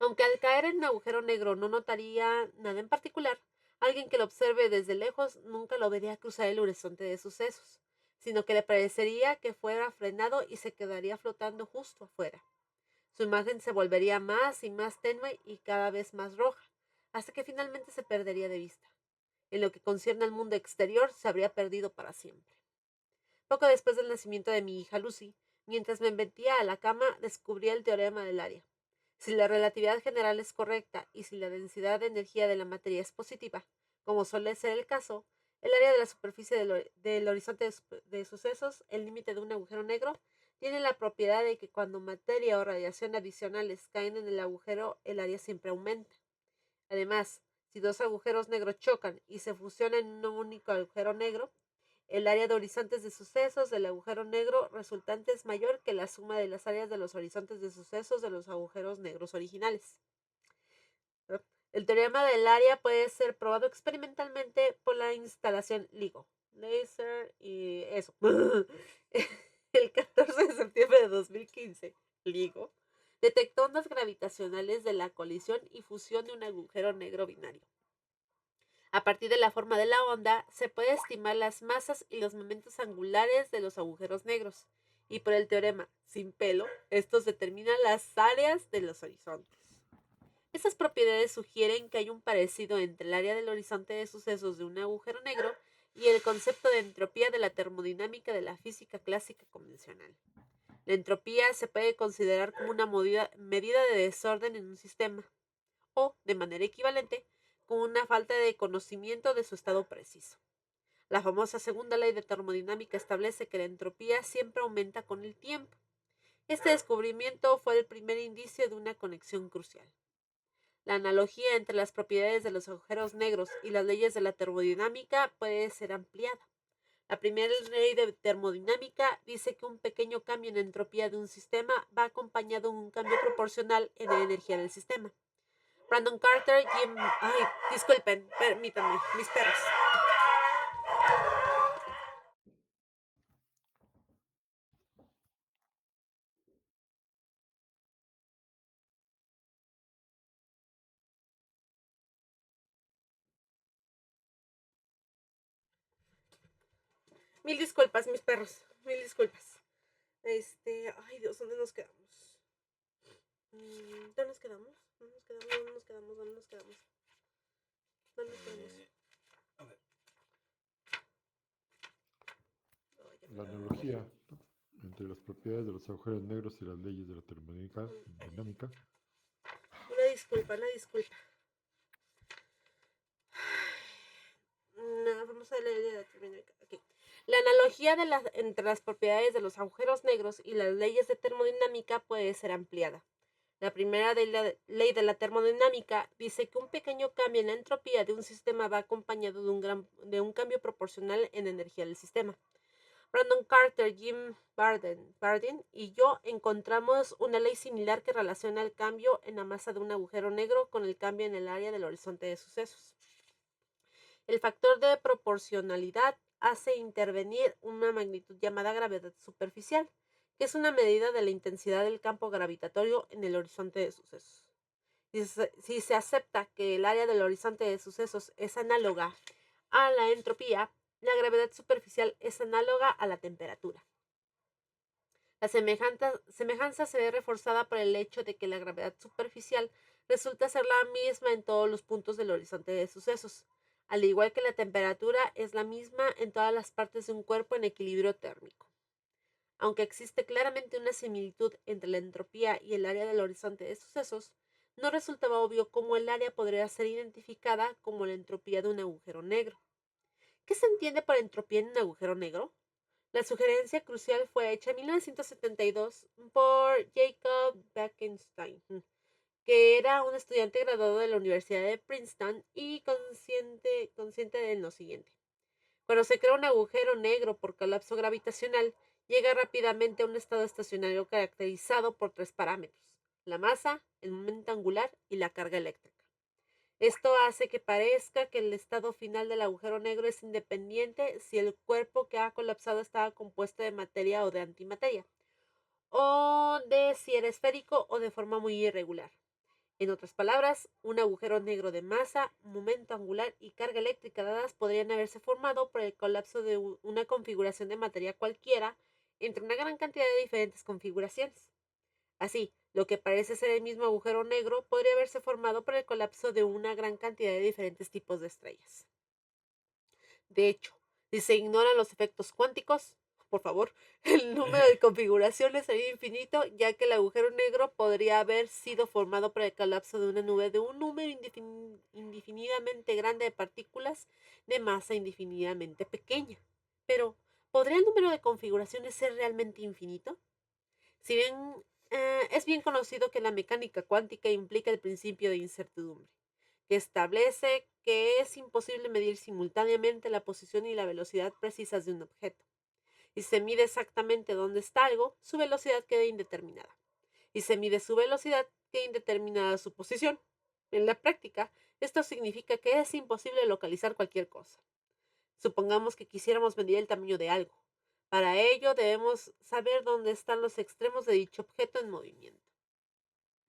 Aunque al caer en un agujero negro no notaría nada en particular, alguien que lo observe desde lejos nunca lo vería cruzar el horizonte de sucesos, sino que le parecería que fuera frenado y se quedaría flotando justo afuera. Su imagen se volvería más y más tenue y cada vez más roja, hasta que finalmente se perdería de vista. En lo que concierne al mundo exterior, se habría perdido para siempre. Poco después del nacimiento de mi hija Lucy, mientras me metía a la cama, descubrí el teorema del área. Si la relatividad general es correcta y si la densidad de energía de la materia es positiva, como suele ser el caso, el área de la superficie del horizonte de sucesos, el límite de un agujero negro, tiene la propiedad de que cuando materia o radiación adicionales caen en el agujero, el área siempre aumenta. Además, si dos agujeros negros chocan y se fusionan en un único agujero negro, el área de horizontes de sucesos del agujero negro resultante es mayor que la suma de las áreas de los horizontes de sucesos de los agujeros negros originales. El teorema del área puede ser probado experimentalmente por la instalación LIGO. Laser y eso. El 14 de septiembre de 2015, LIGO detectó ondas gravitacionales de la colisión y fusión de un agujero negro binario. A partir de la forma de la onda, se puede estimar las masas y los momentos angulares de los agujeros negros. Y por el teorema sin pelo, estos determinan las áreas de los horizontes. Estas propiedades sugieren que hay un parecido entre el área del horizonte de sucesos de un agujero negro y el concepto de entropía de la termodinámica de la física clásica convencional. La entropía se puede considerar como una medida de desorden en un sistema, o, de manera equivalente, como una falta de conocimiento de su estado preciso. La famosa segunda ley de termodinámica establece que la entropía siempre aumenta con el tiempo. Este descubrimiento fue el primer indicio de una conexión crucial. La analogía entre las propiedades de los agujeros negros y las leyes de la termodinámica puede ser ampliada. La primera ley de termodinámica dice que un pequeño cambio en la entropía de un sistema va acompañado de un cambio proporcional en la energía del sistema. Brandon Carter, Jim... Ay, disculpen, permítanme, mis perros. Mil disculpas, mis perros. Mil disculpas. Ay Dios, ¿dónde nos quedamos? ¿Dónde nos quedamos? ¿Dónde nos quedamos? ¿Dónde nos quedamos? ¿Dónde nos quedamos? ¿Dónde nos quedamos? A ver. Ay, ya me La perdí. analogía entre las propiedades de los agujeros negros y las leyes de la termodinámica. Una disculpa, una disculpa. No, vamos a leer la termodinámica. Okay. La analogía entre las propiedades de los agujeros negros y las leyes de termodinámica puede ser ampliada. La primera ley de la termodinámica dice que un pequeño cambio en la entropía de un sistema va acompañado de un cambio proporcional en la energía del sistema. Brandon Carter, Jim Bardeen y yo encontramos una ley similar que relaciona el cambio en la masa de un agujero negro con el cambio en el área del horizonte de sucesos. El factor de proporcionalidad hace intervenir una magnitud llamada gravedad superficial, que es una medida de la intensidad del campo gravitatorio en el horizonte de sucesos. Si se acepta que el área del horizonte de sucesos es análoga a la entropía, la gravedad superficial es análoga a la temperatura. La semejanza se ve reforzada por el hecho de que la gravedad superficial resulta ser la misma en todos los puntos del horizonte de sucesos, al igual que la temperatura es la misma en todas las partes de un cuerpo en equilibrio térmico. Aunque existe claramente una similitud entre la entropía y el área del horizonte de sucesos, no resultaba obvio cómo el área podría ser identificada como la entropía de un agujero negro. ¿Qué se entiende por entropía en un agujero negro? La sugerencia crucial fue hecha en 1972 por Jacob Bekenstein, que era un estudiante graduado de la Universidad de Princeton y consciente de lo siguiente. Cuando se crea un agujero negro por colapso gravitacional, llega rápidamente a un estado estacionario caracterizado por tres parámetros: la masa, el momento angular y la carga eléctrica. Esto hace que parezca que el estado final del agujero negro es independiente si el cuerpo que ha colapsado estaba compuesto de materia o de antimateria, o de si era esférico o de forma muy irregular. En otras palabras, un agujero negro de masa, momento angular y carga eléctrica dadas podrían haberse formado por el colapso de una configuración de materia cualquiera entre una gran cantidad de diferentes configuraciones. Así, lo que parece ser el mismo agujero negro podría haberse formado por el colapso de una gran cantidad de diferentes tipos de estrellas. De hecho, si se ignoran los efectos cuánticos, por favor, el número de configuraciones sería infinito, ya que el agujero negro podría haber sido formado por el colapso de una nube de un número indefinidamente grande de partículas de masa indefinidamente pequeña. Pero, ¿podría el número de configuraciones ser realmente infinito? Si bien es bien conocido que la mecánica cuántica implica el principio de incertidumbre, que establece que es imposible medir simultáneamente la posición y la velocidad precisas de un objeto. Y se mide exactamente dónde está algo, su velocidad queda indeterminada. Y se mide su velocidad, queda indeterminada su posición. En la práctica, Esto significa que es imposible localizar cualquier cosa. Supongamos que quisiéramos medir el tamaño de algo. Para ello debemos saber dónde están los extremos de dicho objeto en movimiento.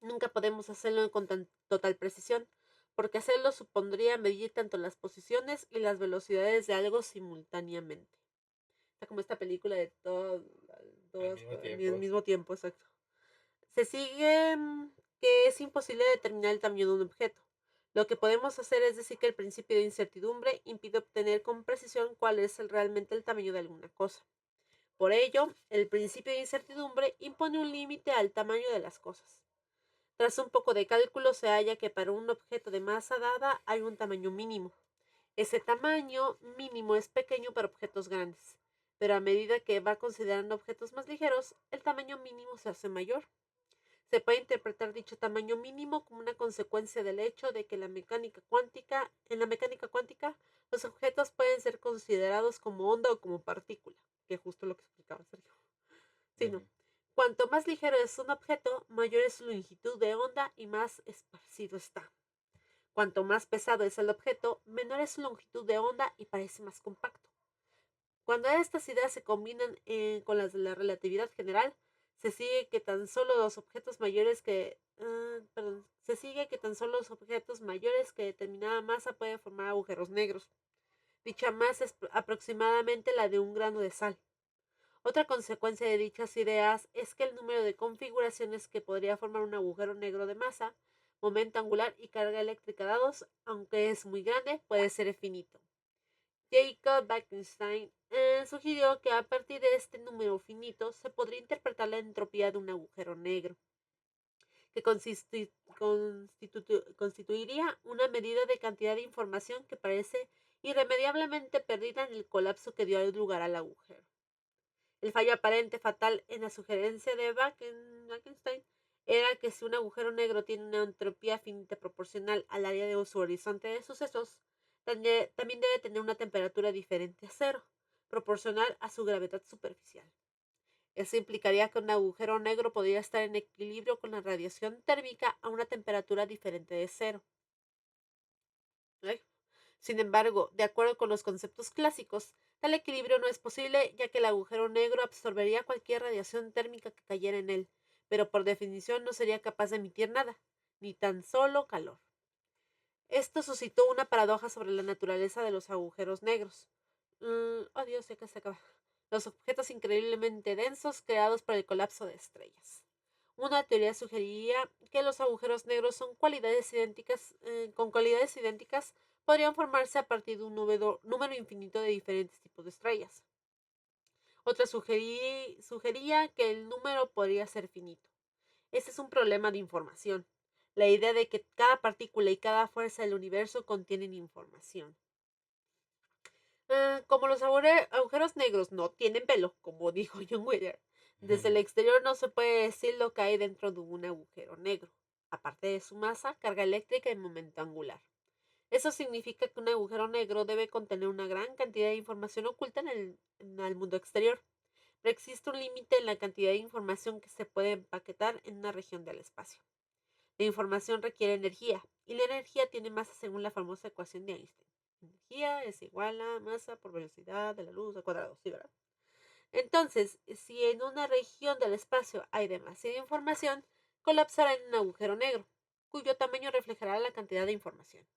Nunca podemos hacerlo con total precisión, porque hacerlo supondría medir tanto las posiciones y las velocidades de algo simultáneamente. Está como esta película de todas al mismo tiempo, exacto. Se sigue que es imposible determinar el tamaño de un objeto. Lo que podemos hacer es decir que el principio de incertidumbre impide obtener con precisión cuál es realmente el tamaño de alguna cosa. Por ello, el principio de incertidumbre impone un límite al tamaño de las cosas. Tras un poco de cálculo se halla que para un objeto de masa dada hay un tamaño mínimo. Ese tamaño mínimo es pequeño para objetos grandes, pero a medida que va considerando objetos más ligeros, el tamaño mínimo se hace mayor. Se puede interpretar dicho tamaño mínimo como una consecuencia del hecho de que en la mecánica cuántica, los objetos pueden ser considerados como onda o como partícula, que es justo lo que explicaba Sergio. Sí, no. Cuanto más ligero es un objeto, mayor es su longitud de onda y más esparcido está. Cuanto más pesado es el objeto, menor es su longitud de onda y parece más compacto. Cuando estas ideas se combinan con las de la relatividad general, se sigue que tan solo los objetos mayores que determinada masa pueden formar agujeros negros. Dicha masa es aproximadamente la de un grano de sal. Otra consecuencia de dichas ideas es que el número de configuraciones que podría formar un agujero negro de masa, momento angular y carga eléctrica dados, aunque es muy grande, puede ser infinito. Jacob Bekenstein sugirió que a partir de este número finito se podría interpretar la entropía de un agujero negro, que constituiría una medida de cantidad de información que parece irremediablemente perdida en el colapso que dio lugar al agujero. El fallo aparente fatal en la sugerencia de Bekenstein era que si un agujero negro tiene una entropía finita proporcional al área de su horizonte de sucesos, también debe tener una temperatura diferente a cero, proporcional a su gravedad superficial. Eso implicaría que un agujero negro podría estar en equilibrio con la radiación térmica a una temperatura diferente de cero. Sin embargo, de acuerdo con los conceptos clásicos, tal equilibrio no es posible, ya que el agujero negro absorbería cualquier radiación térmica que cayera en él, pero por definición no sería capaz de emitir nada, ni tan solo calor. Esto suscitó una paradoja sobre la naturaleza de los agujeros negros. Oh Dios, ya que se acaba. Los objetos increíblemente densos creados por el colapso de estrellas. Una teoría sugeriría que los agujeros negros con cualidades idénticas podrían formarse a partir de un número infinito de diferentes tipos de estrellas. Otra sugería que el número podría ser finito. Este es un problema de información. La idea de que cada partícula y cada fuerza del universo contienen información. Como los agujeros negros no tienen pelo, como dijo John Wheeler, desde el exterior no se puede decir lo que hay dentro de un agujero negro, aparte de su masa, carga eléctrica y momento angular. Eso significa que un agujero negro debe contener una gran cantidad de información oculta en el mundo exterior, pero existe un límite en la cantidad de información que se puede empaquetar en una región del espacio. La información requiere energía, y la energía tiene masa según la famosa ecuación de Einstein. Energía es igual a masa por velocidad de la luz al cuadrado, ¿sí, verdad? Entonces, si en una región del espacio hay demasiada información, colapsará en un agujero negro, cuyo tamaño reflejará la cantidad de información.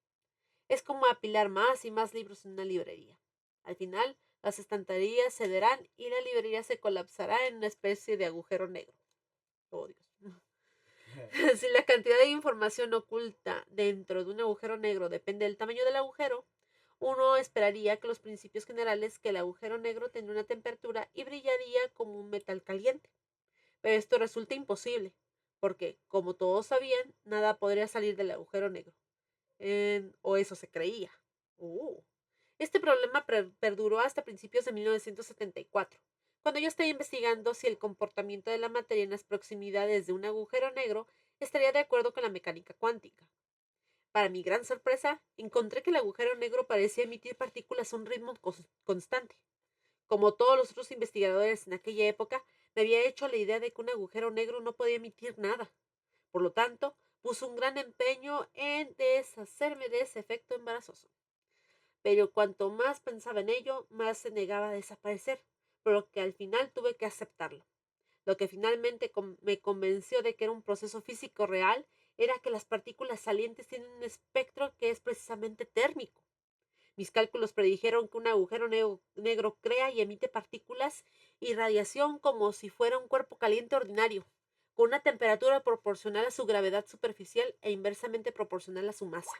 Es como apilar más y más libros en una librería. Al final, las estanterías cederán y la librería se colapsará en una especie de agujero negro. Oh, Dios. Si la cantidad de información oculta dentro de un agujero negro depende del tamaño del agujero, uno esperaría que los principios generales que el agujero negro tendría una temperatura y brillaría como un metal caliente. Pero esto resulta imposible, porque, como todos sabían, nada podría salir del agujero negro. O eso se creía. Este problema perduró hasta principios de 1974, cuando yo estaba investigando si el comportamiento de la materia en las proximidades de un agujero negro estaría de acuerdo con la mecánica cuántica. Para mi gran sorpresa, encontré que el agujero negro parecía emitir partículas a un ritmo constante. Como todos los otros investigadores en aquella época, me había hecho la idea de que un agujero negro no podía emitir nada. Por lo tanto, puso un gran empeño en deshacerme de ese efecto embarazoso. Pero cuanto más pensaba en ello, más se negaba a desaparecer, por lo que al final tuve que aceptarlo. Lo que finalmente me convenció de que era un proceso físico real era que las partículas salientes tienen un espectro que es precisamente térmico. Mis cálculos predijeron que un agujero negro crea y emite partículas y radiación como si fuera un cuerpo caliente ordinario, con una temperatura proporcional a su gravedad superficial e inversamente proporcional a su masa.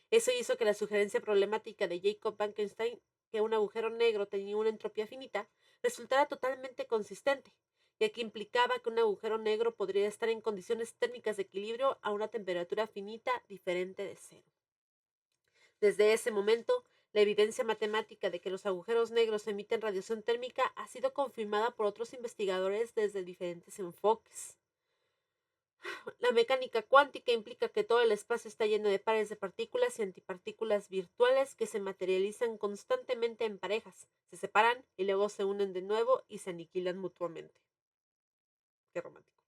Eso hizo que la sugerencia problemática de Jacob Bekenstein, que un agujero negro tenía una entropía finita, resultara totalmente consistente, ya que implicaba que un agujero negro podría estar en condiciones térmicas de equilibrio a una temperatura finita diferente de cero. Desde ese momento, la evidencia matemática de que los agujeros negros emiten radiación térmica ha sido confirmada por otros investigadores desde diferentes enfoques. La mecánica cuántica implica que todo el espacio está lleno de pares de partículas y antipartículas virtuales que se materializan constantemente en parejas, se separan y luego se unen de nuevo y se aniquilan mutuamente. Qué romántico.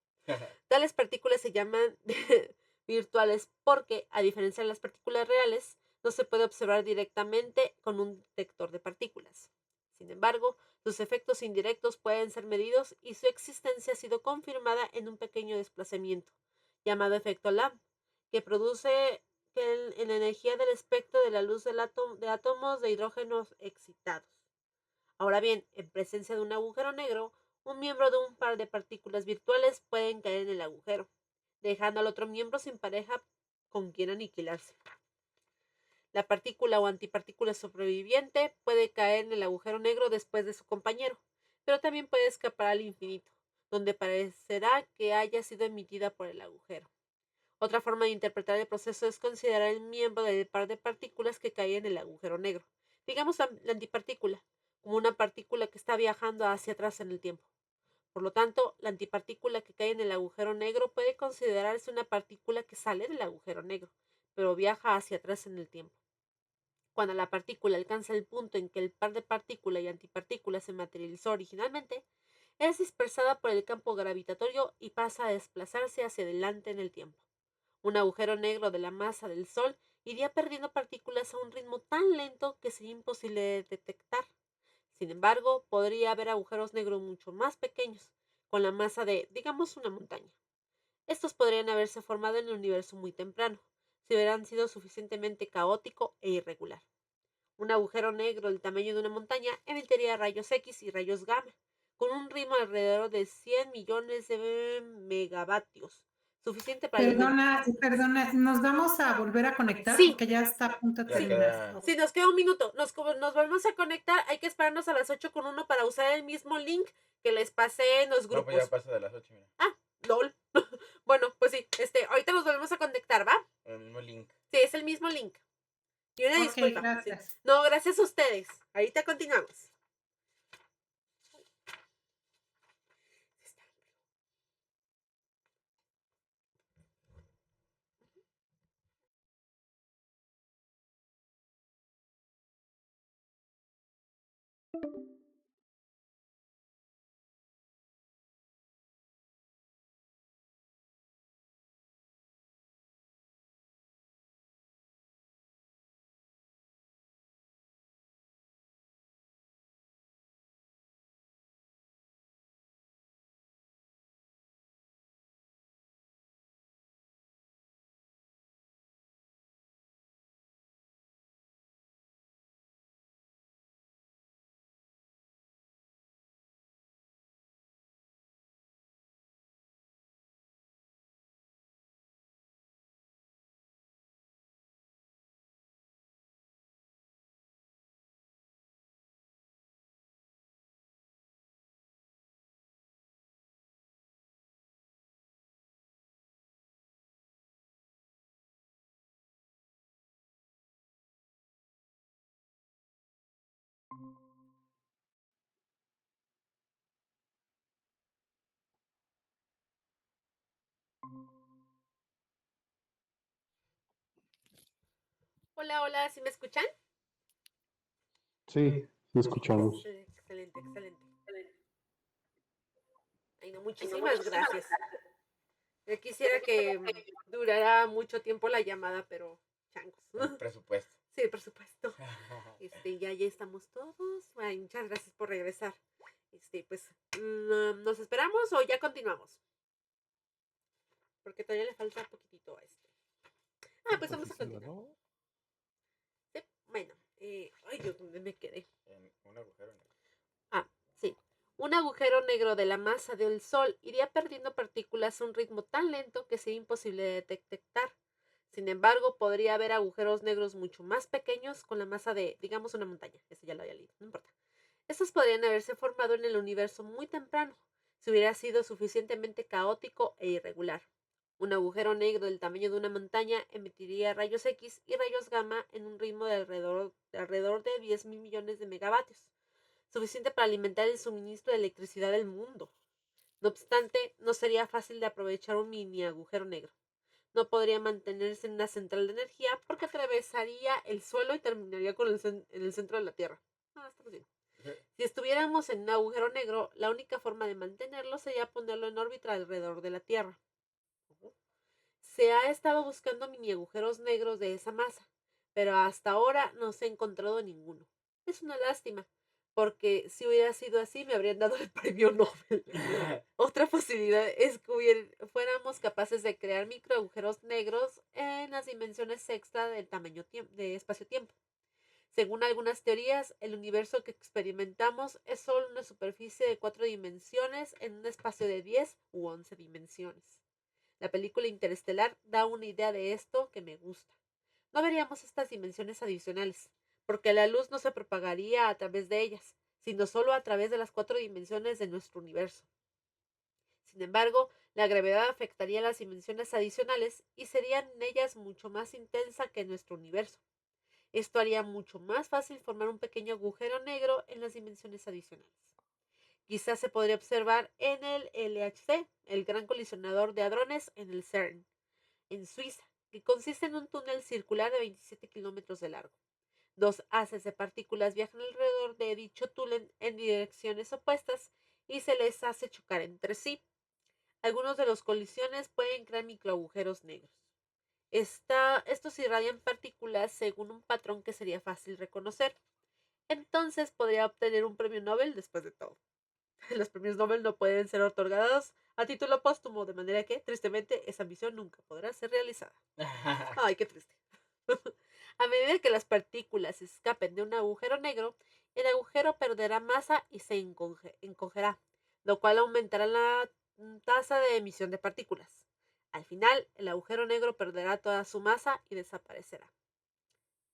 Tales partículas se llaman virtuales porque, a diferencia de las partículas reales, no se puede observar directamente con un detector de partículas. Sin embargo, sus efectos indirectos pueden ser medidos y su existencia ha sido confirmada en un pequeño desplazamiento, llamado efecto Lamb, que produce en la energía del espectro de la luz de átomos de hidrógeno excitados. Ahora bien, en presencia de un agujero negro, un miembro de un par de partículas virtuales pueden caer en el agujero, dejando al otro miembro sin pareja con quien aniquilarse. La partícula o antipartícula sobreviviente puede caer en el agujero negro después de su compañero, pero también puede escapar al infinito, donde parecerá que haya sido emitida por el agujero. Otra forma de interpretar el proceso es considerar el miembro del par de partículas que cae en el agujero negro, digamos la antipartícula, como una partícula que está viajando hacia atrás en el tiempo. Por lo tanto, la antipartícula que cae en el agujero negro puede considerarse una partícula que sale del agujero negro, pero viaja hacia atrás en el tiempo. Cuando la partícula alcanza el punto en que el par de partícula y antipartícula se materializó originalmente, es dispersada por el campo gravitatorio y pasa a desplazarse hacia adelante en el tiempo. Un agujero negro de la masa del Sol iría perdiendo partículas a un ritmo tan lento que sería imposible de detectar. Sin embargo, podría haber agujeros negros mucho más pequeños, con la masa de, digamos, una montaña. Estos podrían haberse formado en el universo muy temprano, si hubieran sido suficientemente caótico e irregular. Un agujero negro del tamaño de una montaña emitiría rayos X y rayos gamma, con un ritmo alrededor de 100 millones de megavatios, suficiente para Perdona, ¿nos vamos a volver a conectar? Sí. Porque ya está a punto de Ya terminar. queda. Sí, nos queda un minuto. Nos volvemos a conectar. Hay que esperarnos a las 8:01 para usar el mismo link que les pasé en los No, grupos. pues ya pasa de las 8, mira. Ah, lol. Bueno, pues sí, ahorita nos volvemos a conectar, ¿va? El mismo link. Sí, es el mismo link. Y una Ok, disculpa. gracias. Sí. No, gracias a ustedes. Ahorita continuamos. Hola, hola, ¿sí me escuchan? Sí, sí escuchamos. Excelente, excelente. Ay, no, muchísimas gracias. Yo quisiera que durara mucho tiempo la llamada, pero changos. El presupuesto. Sí, por supuesto. Ya estamos todos. Ay, muchas gracias por regresar. Pues, ¿nos esperamos o ya continuamos? Porque todavía le falta poquitito a este. Pues vamos a Posición, continuar. ¿no? Sí, bueno, ay Dios, ¿dónde me quedé? En un agujero negro. Sí. Un agujero negro de la masa del Sol iría perdiendo partículas a un ritmo tan lento que sería imposible de detectar. Sin embargo, podría haber agujeros negros mucho más pequeños con la masa de, digamos, una montaña. Ese ya lo había leído, no importa. Estos podrían haberse formado en el universo muy temprano, si hubiera sido suficientemente caótico e irregular. Un agujero negro del tamaño de una montaña emitiría rayos X y rayos gamma en un ritmo de alrededor de 10.000 millones de megavatios, suficiente para alimentar el suministro de electricidad del mundo. No obstante, no sería fácil de aprovechar un mini agujero negro. No podría mantenerse en una central de energía porque atravesaría el suelo y terminaría en el centro de la Tierra. Estamos bien. Si estuviéramos en un agujero negro, la única forma de mantenerlo sería ponerlo en órbita alrededor de la Tierra. Se ha estado buscando mini agujeros negros de esa masa, pero hasta ahora no se ha encontrado ninguno. Es una lástima, porque si hubiera sido así me habrían dado el premio Nobel. Otra posibilidad es que fuéramos capaces de crear microagujeros negros en las dimensiones extra del tamaño de espacio-tiempo. Según algunas teorías, el universo que experimentamos es solo una superficie de 4 dimensiones en un espacio de 10 u 11 dimensiones. La película Interestelar da una idea de esto que me gusta. No veríamos estas dimensiones adicionales, porque la luz no se propagaría a través de ellas, sino solo a través de las 4 dimensiones de nuestro universo. Sin embargo, la gravedad afectaría las dimensiones adicionales y sería en ellas mucho más intensa que en nuestro universo. Esto haría mucho más fácil formar un pequeño agujero negro en las dimensiones adicionales. Quizás se podría observar en el LHC, el Gran Colisionador de Hadrones en el CERN, en Suiza, que consiste en un túnel circular de 27 kilómetros de largo. Dos haces de partículas viajan alrededor de dicho túnel en direcciones opuestas y se les hace chocar entre sí. Algunos de las colisiones pueden crear microagujeros negros. Estos irradian partículas según un patrón que sería fácil reconocer. Entonces podría obtener un premio Nobel después de todo. Los premios Nobel no pueden ser otorgados a título póstumo, de manera que, tristemente, esa misión nunca podrá ser realizada. Ay, qué triste. A medida que las partículas escapen de un agujero negro, el agujero perderá masa y se encogerá, lo cual aumentará la tasa de emisión de partículas. Al final, el agujero negro perderá toda su masa y desaparecerá.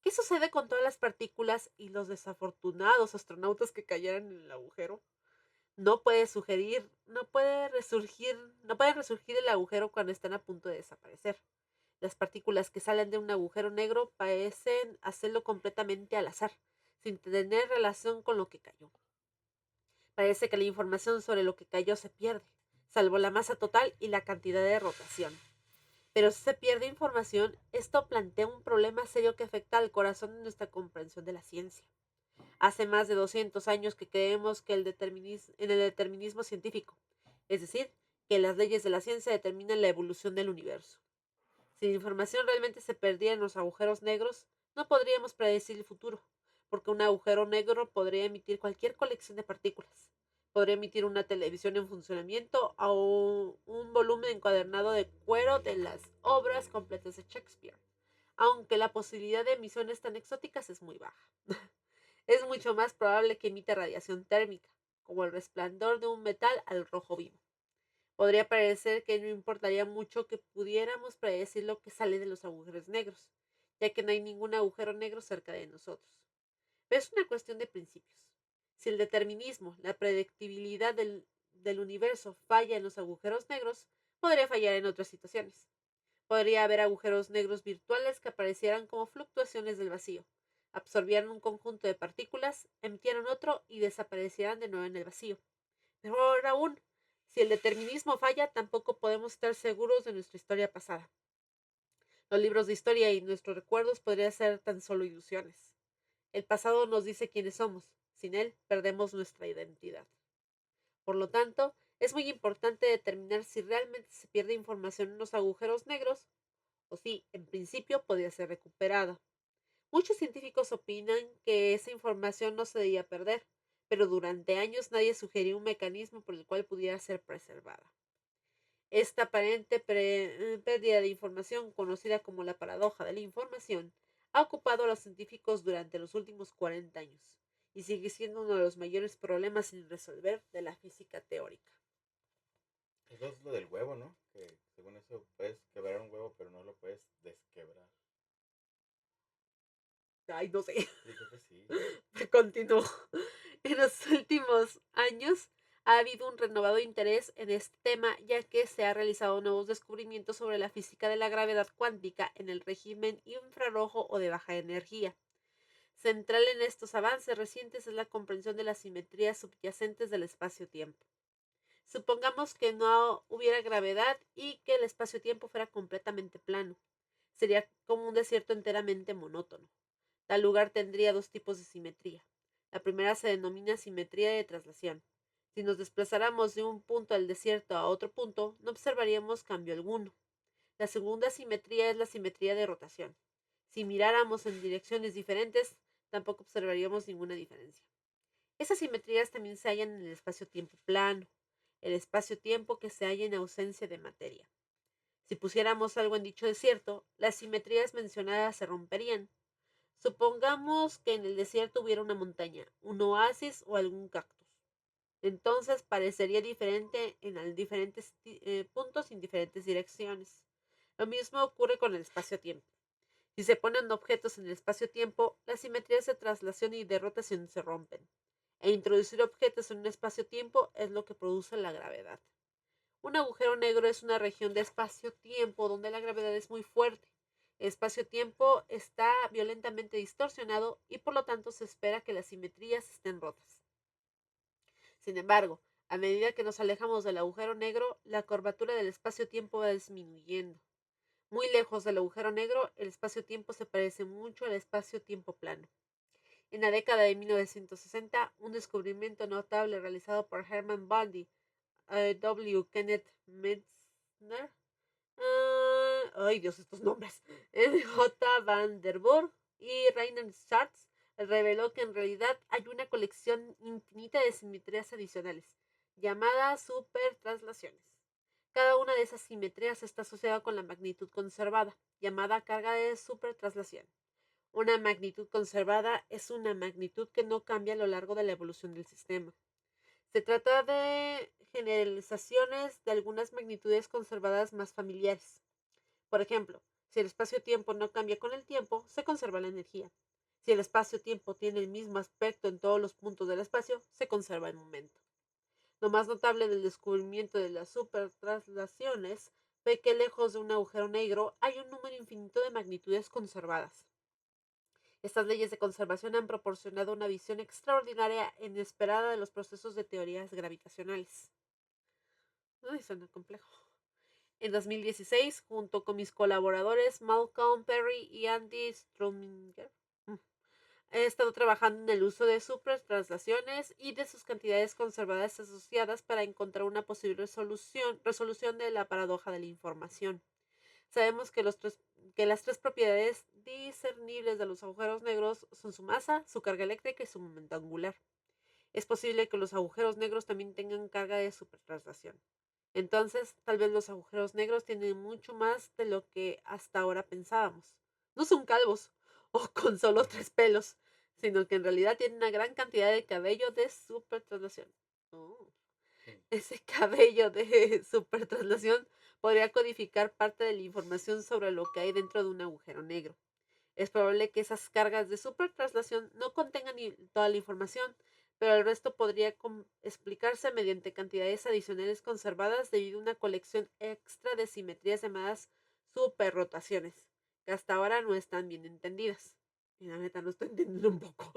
¿Qué sucede con todas las partículas y los desafortunados astronautas que cayeran en el agujero? No puede resurgir el agujero cuando están a punto de desaparecer. Las partículas que salen de un agujero negro parecen hacerlo completamente al azar, sin tener relación con lo que cayó. Parece que la información sobre lo que cayó se pierde, salvo la masa total y la cantidad de rotación. Pero si se pierde información, esto plantea un problema serio que afecta al corazón de nuestra comprensión de la ciencia. Hace más de 200 años que creemos que en el determinismo científico, es decir, que las leyes de la ciencia determinan la evolución del universo. Si la información realmente se perdiera en los agujeros negros, no podríamos predecir el futuro, porque un agujero negro podría emitir cualquier colección de partículas. Podría emitir una televisión en funcionamiento o un volumen encuadernado de cuero de las obras completas de Shakespeare, aunque la posibilidad de emisiones tan exóticas es muy baja. Es mucho más probable que emita radiación térmica, como el resplandor de un metal al rojo vivo. Podría parecer que no importaría mucho que pudiéramos predecir lo que sale de los agujeros negros, ya que no hay ningún agujero negro cerca de nosotros. Pero es una cuestión de principios. Si el determinismo, la predictibilidad del universo falla en los agujeros negros, podría fallar en otras situaciones. Podría haber agujeros negros virtuales que aparecieran como fluctuaciones del vacío, absorbieran un conjunto de partículas, emitieran otro y desaparecieran de nuevo en el vacío. Mejor aún, si el determinismo falla, tampoco podemos estar seguros de nuestra historia pasada. Los libros de historia y nuestros recuerdos podrían ser tan solo ilusiones. El pasado nos dice quiénes somos. Sin él, perdemos nuestra identidad. Por lo tanto, Es muy importante determinar si realmente se pierde información en los agujeros negros o si, en principio, podía ser recuperada. Muchos científicos opinan que esa información no se debía perder, pero durante años nadie sugirió un mecanismo por el cual pudiera ser preservada. Esta aparente pérdida de información, conocida como la paradoja de la información, ha ocupado a los científicos durante los últimos 40 años y sigue siendo uno de los mayores problemas sin resolver de la física teórica. Eso es lo del huevo, ¿no? Que según eso puedes quebrar un huevo, pero no lo puedes desquebrar. Ay, no sé. Sí, creo que sí. Continúo. En los últimos años ha habido un renovado interés en este tema, ya que se han realizado nuevos descubrimientos sobre la física de la gravedad cuántica en el régimen infrarrojo o de baja energía. Central en estos avances recientes es la comprensión de las simetrías subyacentes del espacio-tiempo. Supongamos que no hubiera gravedad y que el espacio-tiempo fuera completamente plano. Sería como un desierto enteramente monótono. Tal lugar tendría dos tipos de simetría. La primera se denomina simetría de traslación. Si nos desplazáramos de un punto del desierto a otro punto, no observaríamos cambio alguno. La segunda simetría es la simetría de rotación. Si miráramos en direcciones diferentes, tampoco observaríamos ninguna diferencia. Esas simetrías también se hallan en el espacio-tiempo plano, el espacio-tiempo que se halla en ausencia de materia. Si pusiéramos algo en dicho desierto, las simetrías mencionadas se romperían. Supongamos que en el desierto hubiera una montaña, un oasis o algún cactus. Entonces parecería diferente en diferentes puntos y en diferentes direcciones. Lo mismo ocurre con el espacio-tiempo. Si se ponen objetos en el espacio-tiempo, las simetrías de traslación y de rotación se rompen. E introducir objetos en un espacio-tiempo es lo que produce la gravedad. Un agujero negro es una región de espacio-tiempo donde la gravedad es muy fuerte. El espacio-tiempo está violentamente distorsionado y por lo tanto se espera que las simetrías estén rotas. Sin embargo, a medida que nos alejamos del agujero negro, la curvatura del espacio-tiempo va disminuyendo. Muy lejos del agujero negro, el espacio-tiempo se parece mucho al espacio-tiempo plano. En la década de 1960, un descubrimiento notable realizado por Hermann Bondi, W. Kenneth Metzner, ay Dios, estos nombres, J. van der Burg y Rainer Schatz reveló que en realidad hay una colección infinita de simetrías adicionales, llamadas supertraslaciones. Cada una de esas simetrías está asociada con la magnitud conservada, llamada carga de supertraslación. Una magnitud conservada es una magnitud que no cambia a lo largo de la evolución del sistema. Se trata de generalizaciones de algunas magnitudes conservadas más familiares. Por ejemplo, si el espacio-tiempo no cambia con el tiempo, se conserva la energía. Si el espacio-tiempo tiene el mismo aspecto en todos los puntos del espacio, se conserva el momento. Lo más notable del descubrimiento de las supertraslaciones fue que lejos de un agujero negro hay un número infinito de magnitudes conservadas. Estas leyes de conservación han proporcionado una visión extraordinaria e inesperada de los procesos de teorías gravitacionales. Ay, suena complejo. En 2016, junto con mis colaboradores Malcolm Perry y Andy Strominger, he estado trabajando en el uso de supertraslaciones y de sus cantidades conservadas asociadas para encontrar una posible resolución de la paradoja de la información. Sabemos que las tres propiedades discernibles de los agujeros negros son su masa, su carga eléctrica y su momento angular. Es posible que los agujeros negros también tengan carga de supertraslación. Entonces, tal vez los agujeros negros tienen mucho más de lo que hasta ahora pensábamos. No son calvos o con solo 3 pelos, sino que en realidad tienen una gran cantidad de cabello de supertraslación. Oh. Ese cabello de supertraslación podría codificar parte de la información sobre lo que hay dentro de un agujero negro. Es probable que esas cargas de supertraslación no contengan toda la información, pero el resto podría explicarse mediante cantidades adicionales conservadas debido a una colección extra de simetrías llamadas superrotaciones, que hasta ahora no están bien entendidas. Y la neta no estoy entendiendo un poco.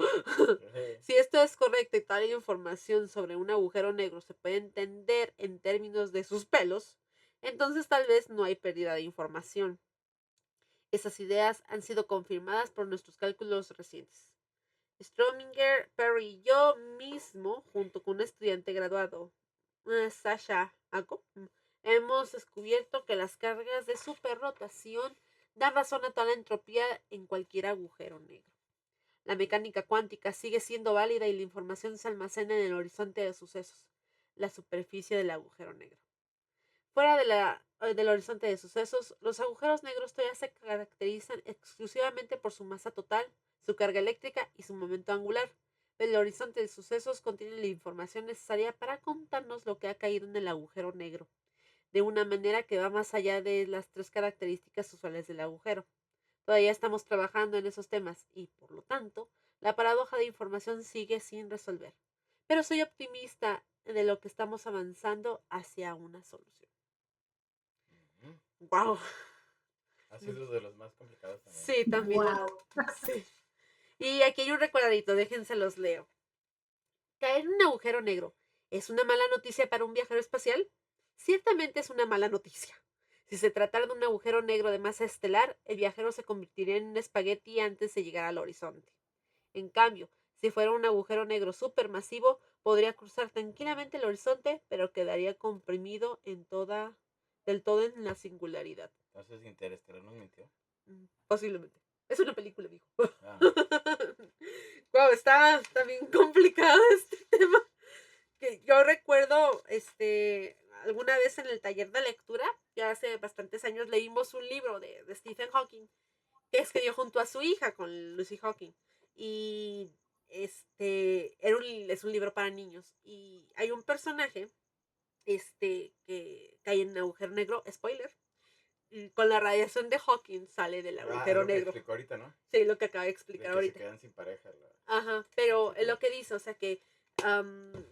Si esto es correcto y toda la información sobre un agujero negro se puede entender en términos de sus pelos, entonces tal vez no hay pérdida de información. Esas ideas han sido confirmadas por nuestros cálculos recientes. Strominger, Perry y yo mismo, junto con un estudiante graduado, Sasha Ako, hemos descubierto que las cargas de superrotación dan razón a toda la entropía en cualquier agujero negro. La mecánica cuántica sigue siendo válida y la información se almacena en el horizonte de sucesos, la superficie del agujero negro. Fuera del horizonte de sucesos, los agujeros negros todavía se caracterizan exclusivamente por su masa total, su carga eléctrica y su momento angular. El horizonte de sucesos contiene la información necesaria para contarnos lo que ha caído en el agujero negro, de una manera que va más allá de las tres características usuales del agujero. Todavía estamos trabajando en esos temas y, por lo tanto, la paradoja de información sigue sin resolver. Pero soy optimista de lo que estamos avanzando hacia una solución. Ujú. ¡Wow! Ha sido de los más complicados también. Sí, también. Wow. Sí. Y aquí hay un recuadrito, déjense los leo. ¿Caer en un agujero negro es una mala noticia para un viajero espacial? Ciertamente es una mala noticia. Si se tratara de un agujero negro de masa estelar, el viajero se convertiría en un espagueti antes de llegar al horizonte. En cambio, si fuera un agujero negro supermasivo, podría cruzar tranquilamente el horizonte, pero quedaría comprimido del todo en la singularidad. Entonces, Interestelar nos mintió. Posiblemente. Es una película, viejo. Ah, Wow, está bien complicado este tema. Que yo recuerdo, alguna vez en el taller de lectura, ya hace bastantes años, leímos un libro de Stephen Hawking, que escribió junto a su hija, con Lucy Hawking. Y es un libro para niños. Y hay un personaje, que cae en un agujero negro, spoiler, y con la radiación de Hawking sale del es agujero lo que negro. explicó ahorita, ¿no? Sí, lo que acaba de De explicar que se ahorita. quedan sin pareja. Ajá, pero es chica. lo que dice, o sea que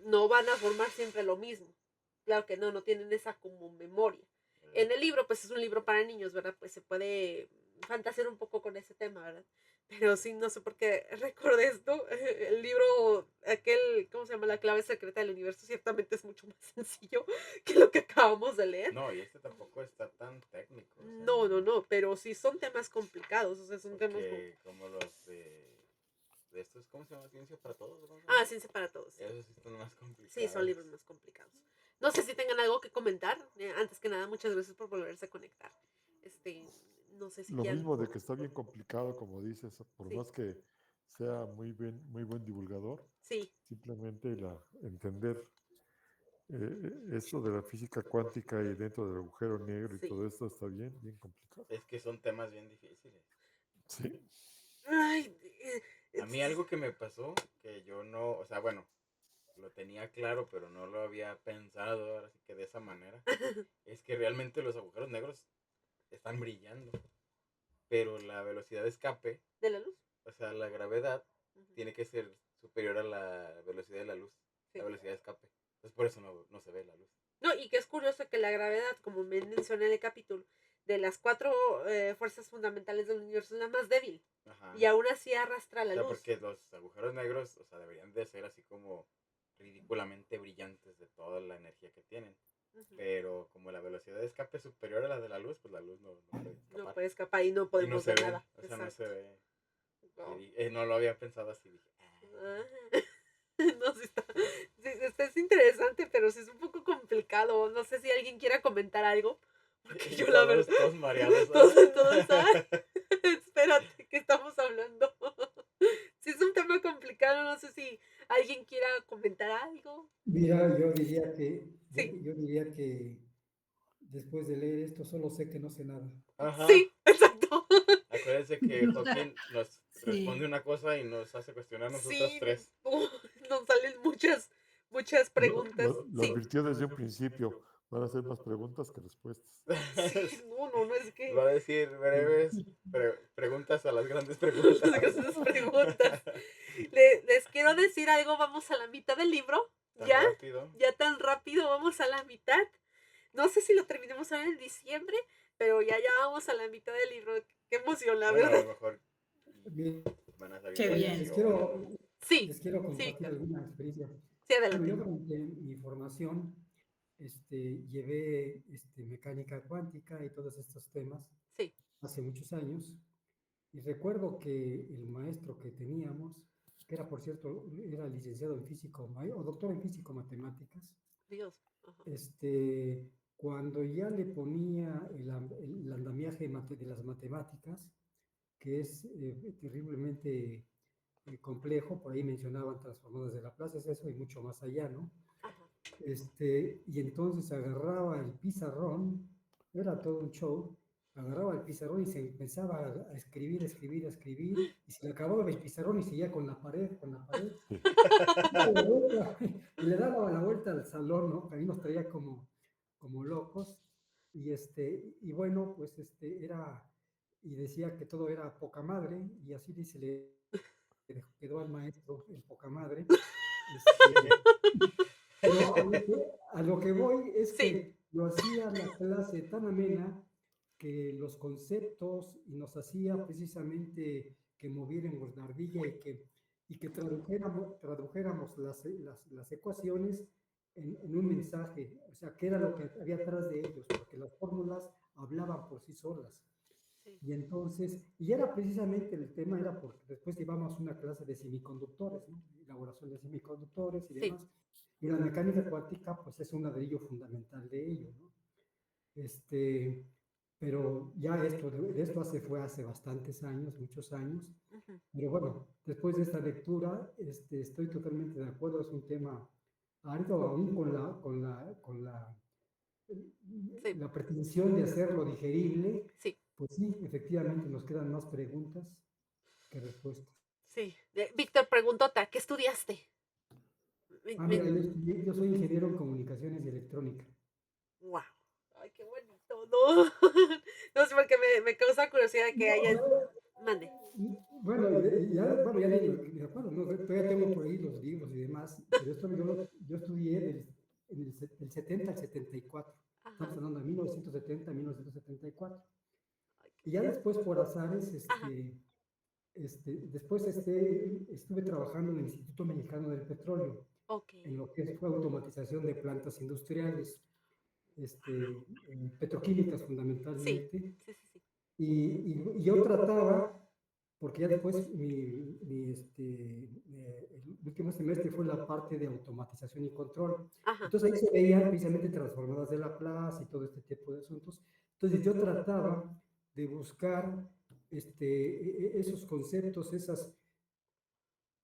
no van a formar siempre lo mismo. Claro que no tienen esa como memoria. En el libro, pues es un libro para niños, ¿verdad? Pues se puede fantasear un poco con ese tema, ¿verdad? Pero sí, no sé por qué recordé esto. El libro, ¿cómo se llama? La clave secreta del universo, ciertamente es mucho más sencillo que lo que acabamos de leer. No, y este tampoco está tan técnico. O sea, No, pero sí son temas complicados, o sea, son temas como los de estos, ¿cómo se llama? Ciencia para todos. ¿Cómo se Ah, llama? ciencia para todos. Sí. Esos sí están más complicados. Sí, son libros más complicados. No sé si tengan algo que comentar. Antes que nada, muchas gracias por volverse a conectar. No sé si Lo quieran. mismo de que está bien complicado, como dices, por Sí, más que sea muy buen divulgador, sí, simplemente entender esto de la física cuántica y dentro del agujero negro y sí. todo esto está bien complicado. Es que son temas bien difíciles. Sí, Ay, A mí algo que me pasó, que yo no, o sea, bueno, lo tenía claro, pero no lo había pensado, ahora sí que de esa manera, es que realmente los agujeros negros están brillando, pero la velocidad de escape, ¿de la luz? o sea, la gravedad, Ujú. tiene que ser superior a la velocidad de la luz, Sí. la velocidad de escape. Entonces por eso no se ve la luz. No, y que es curioso que la gravedad, como me mencioné en el capítulo, de las cuatro fuerzas fundamentales del universo es la más débil. Ajá. Y aún así arrastra la O sea, luz. porque los agujeros negros, o sea, deberían de ser así como ridículamente brillantes de toda la energía que tienen. Ujú. Pero como la velocidad de escape es superior a la de la luz, pues la luz no puede escapar. No puede escapar y no Y no podemos se ver ve, nada. o sea, no se Exacto. ve. Wow. No lo había pensado así, dije. Ah. No, es interesante, pero sí es un poco complicado. No sé si alguien quiera comentar algo. Porque yo la verdad. Todos mareados. Todos, espérate, ¿qué estamos hablando? Sí es un tema complicado, no sé si alguien quiera comentar algo. Mira, yo diría que, Sí, yo diría que después de leer esto solo sé que no sé nada. Ajá. sí, exacto. Acuérdense que Joaquín nos Sí. responde una cosa y nos hace cuestionar nosotras Sí, tres. nos salen muchas preguntas. lo Sí, advirtió desde un principio. Van a ser más preguntas que respuestas. sí, no, es que Va a decir breves preguntas a las grandes preguntas. las grandes preguntas. Les quiero decir algo, vamos a la mitad del libro. Tan Ya, rápido. ya tan rápido vamos a la mitad. No sé si lo terminemos ahora en diciembre, pero ya vamos a la mitad del libro. Qué emoción, la Bueno, a verdad. lo mejor Mira, van a salir Qué bien. les variaciones. Sí, les quiero sí, compartir Víctor. alguna experiencia. Sí, Bueno, adelante. yo durante mi formación llevé mecánica cuántica y todos estos temas Sí, hace muchos años. Y recuerdo que el maestro que teníamos, que era por cierto, era licenciado en físico o doctor en físico matemáticas, Dios. Ajá. Cuando ya le ponía el andamiaje de las matemáticas, que es terriblemente complejo, por ahí mencionaban transformadas de Laplace, es eso y mucho más allá, ¿no? Ajá. Y entonces agarraba el pizarrón, era todo un show, agarraba el pizarrón y se empezaba a escribir, y se le acababa el pizarrón y seguía con la pared, y le daba la vuelta al salón, ¿no? A mí nos traía como locos, y bueno, pues y decía que todo era poca madre, y así se le quedó al maestro el poca madre. Pero a lo que voy es Sí. que lo hacía la clase tan amena que los conceptos y nos hacía precisamente que moviéramos la ardilla y que tradujéramos las ecuaciones en un mensaje, o sea, qué era lo que había atrás de ellos, porque las fórmulas hablaban por sí solas. Sí. Y entonces, y era precisamente el tema, era porque después llevamos una clase de semiconductores, ¿no? Elaboración de semiconductores y Sí. demás. Y la mecánica cuántica, pues es un ladrillo fundamental de ello, ¿no? Pero ya de esto fue hace bastantes años, muchos años. Ujú. Pero bueno, después de esta lectura, estoy totalmente de acuerdo, es un tema árido, aún Sí. la pretensión de hacerlo digerible. Sí. Pues sí, efectivamente nos quedan más preguntas que respuestas. Sí. Víctor, preguntota, ¿qué estudiaste? Mira, yo soy ingeniero en comunicaciones y electrónica. Wow. Ay, qué bonito, ¿no? No sé, porque me causa curiosidad que haya... Mande. Bueno, ya ni acuerdo, ¿no? Todavía tengo por ahí los libros y demás, pero esto yo estudié del 70 al 74. Ajá. Estamos hablando de 1970 a 1974. Ay, Y ya después, por azares, Ajá. después estuve trabajando en el Instituto Mexicano del Petróleo, Ok. en lo que fue automatización de plantas industriales, petroquímicas Sí. fundamentalmente. Sí, sí, sí. Y yo trataba, porque ya después el último semestre fue la parte de automatización y control. Ajá. Entonces ahí se veían precisamente transformadas de Laplace y todo este tipo de asuntos. Entonces yo trataba de buscar esos conceptos,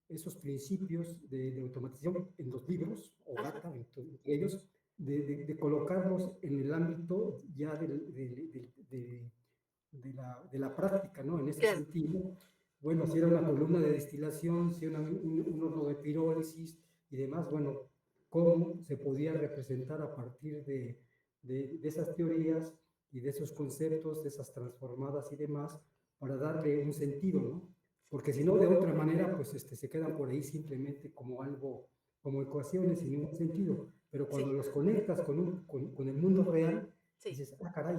esos principios de automatización en los libros, o Ajá. GATA, entre ellos, de colocarlos en el ámbito ya de la práctica, ¿no? En ese Claro. sentido, bueno, si era una columna de destilación, si era un horno de pirólisis y demás, bueno, cómo se podía representar a partir de esas teorías y de esos conceptos, de esas transformadas y demás, para darle un sentido, ¿no? Porque si no, de otra manera, pues se quedan por ahí simplemente como algo, como ecuaciones sin ningún sentido. Pero cuando Sí. los conectas con el mundo real, Sí. dices, ah, caray,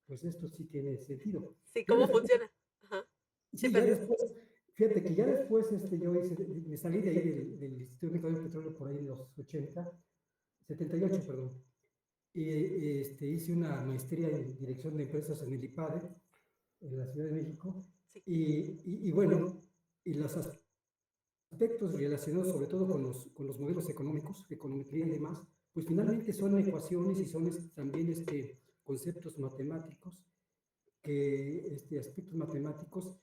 pues esto sí tiene sentido. Sí, Yo ¿cómo después, funciona? Ajá. Sí, sí, ya pero... después, fíjate que ya después me salí de ahí del Instituto Mexicano del Petróleo por ahí en los 78, perdón. Y hice una maestría en dirección de empresas en el IPADE, en la Ciudad de México. Sí. Y bueno, y los aspectos relacionados sobre todo con los modelos económicos, econometría y demás, pues finalmente son ecuaciones y son también conceptos matemáticos, aspectos matemáticos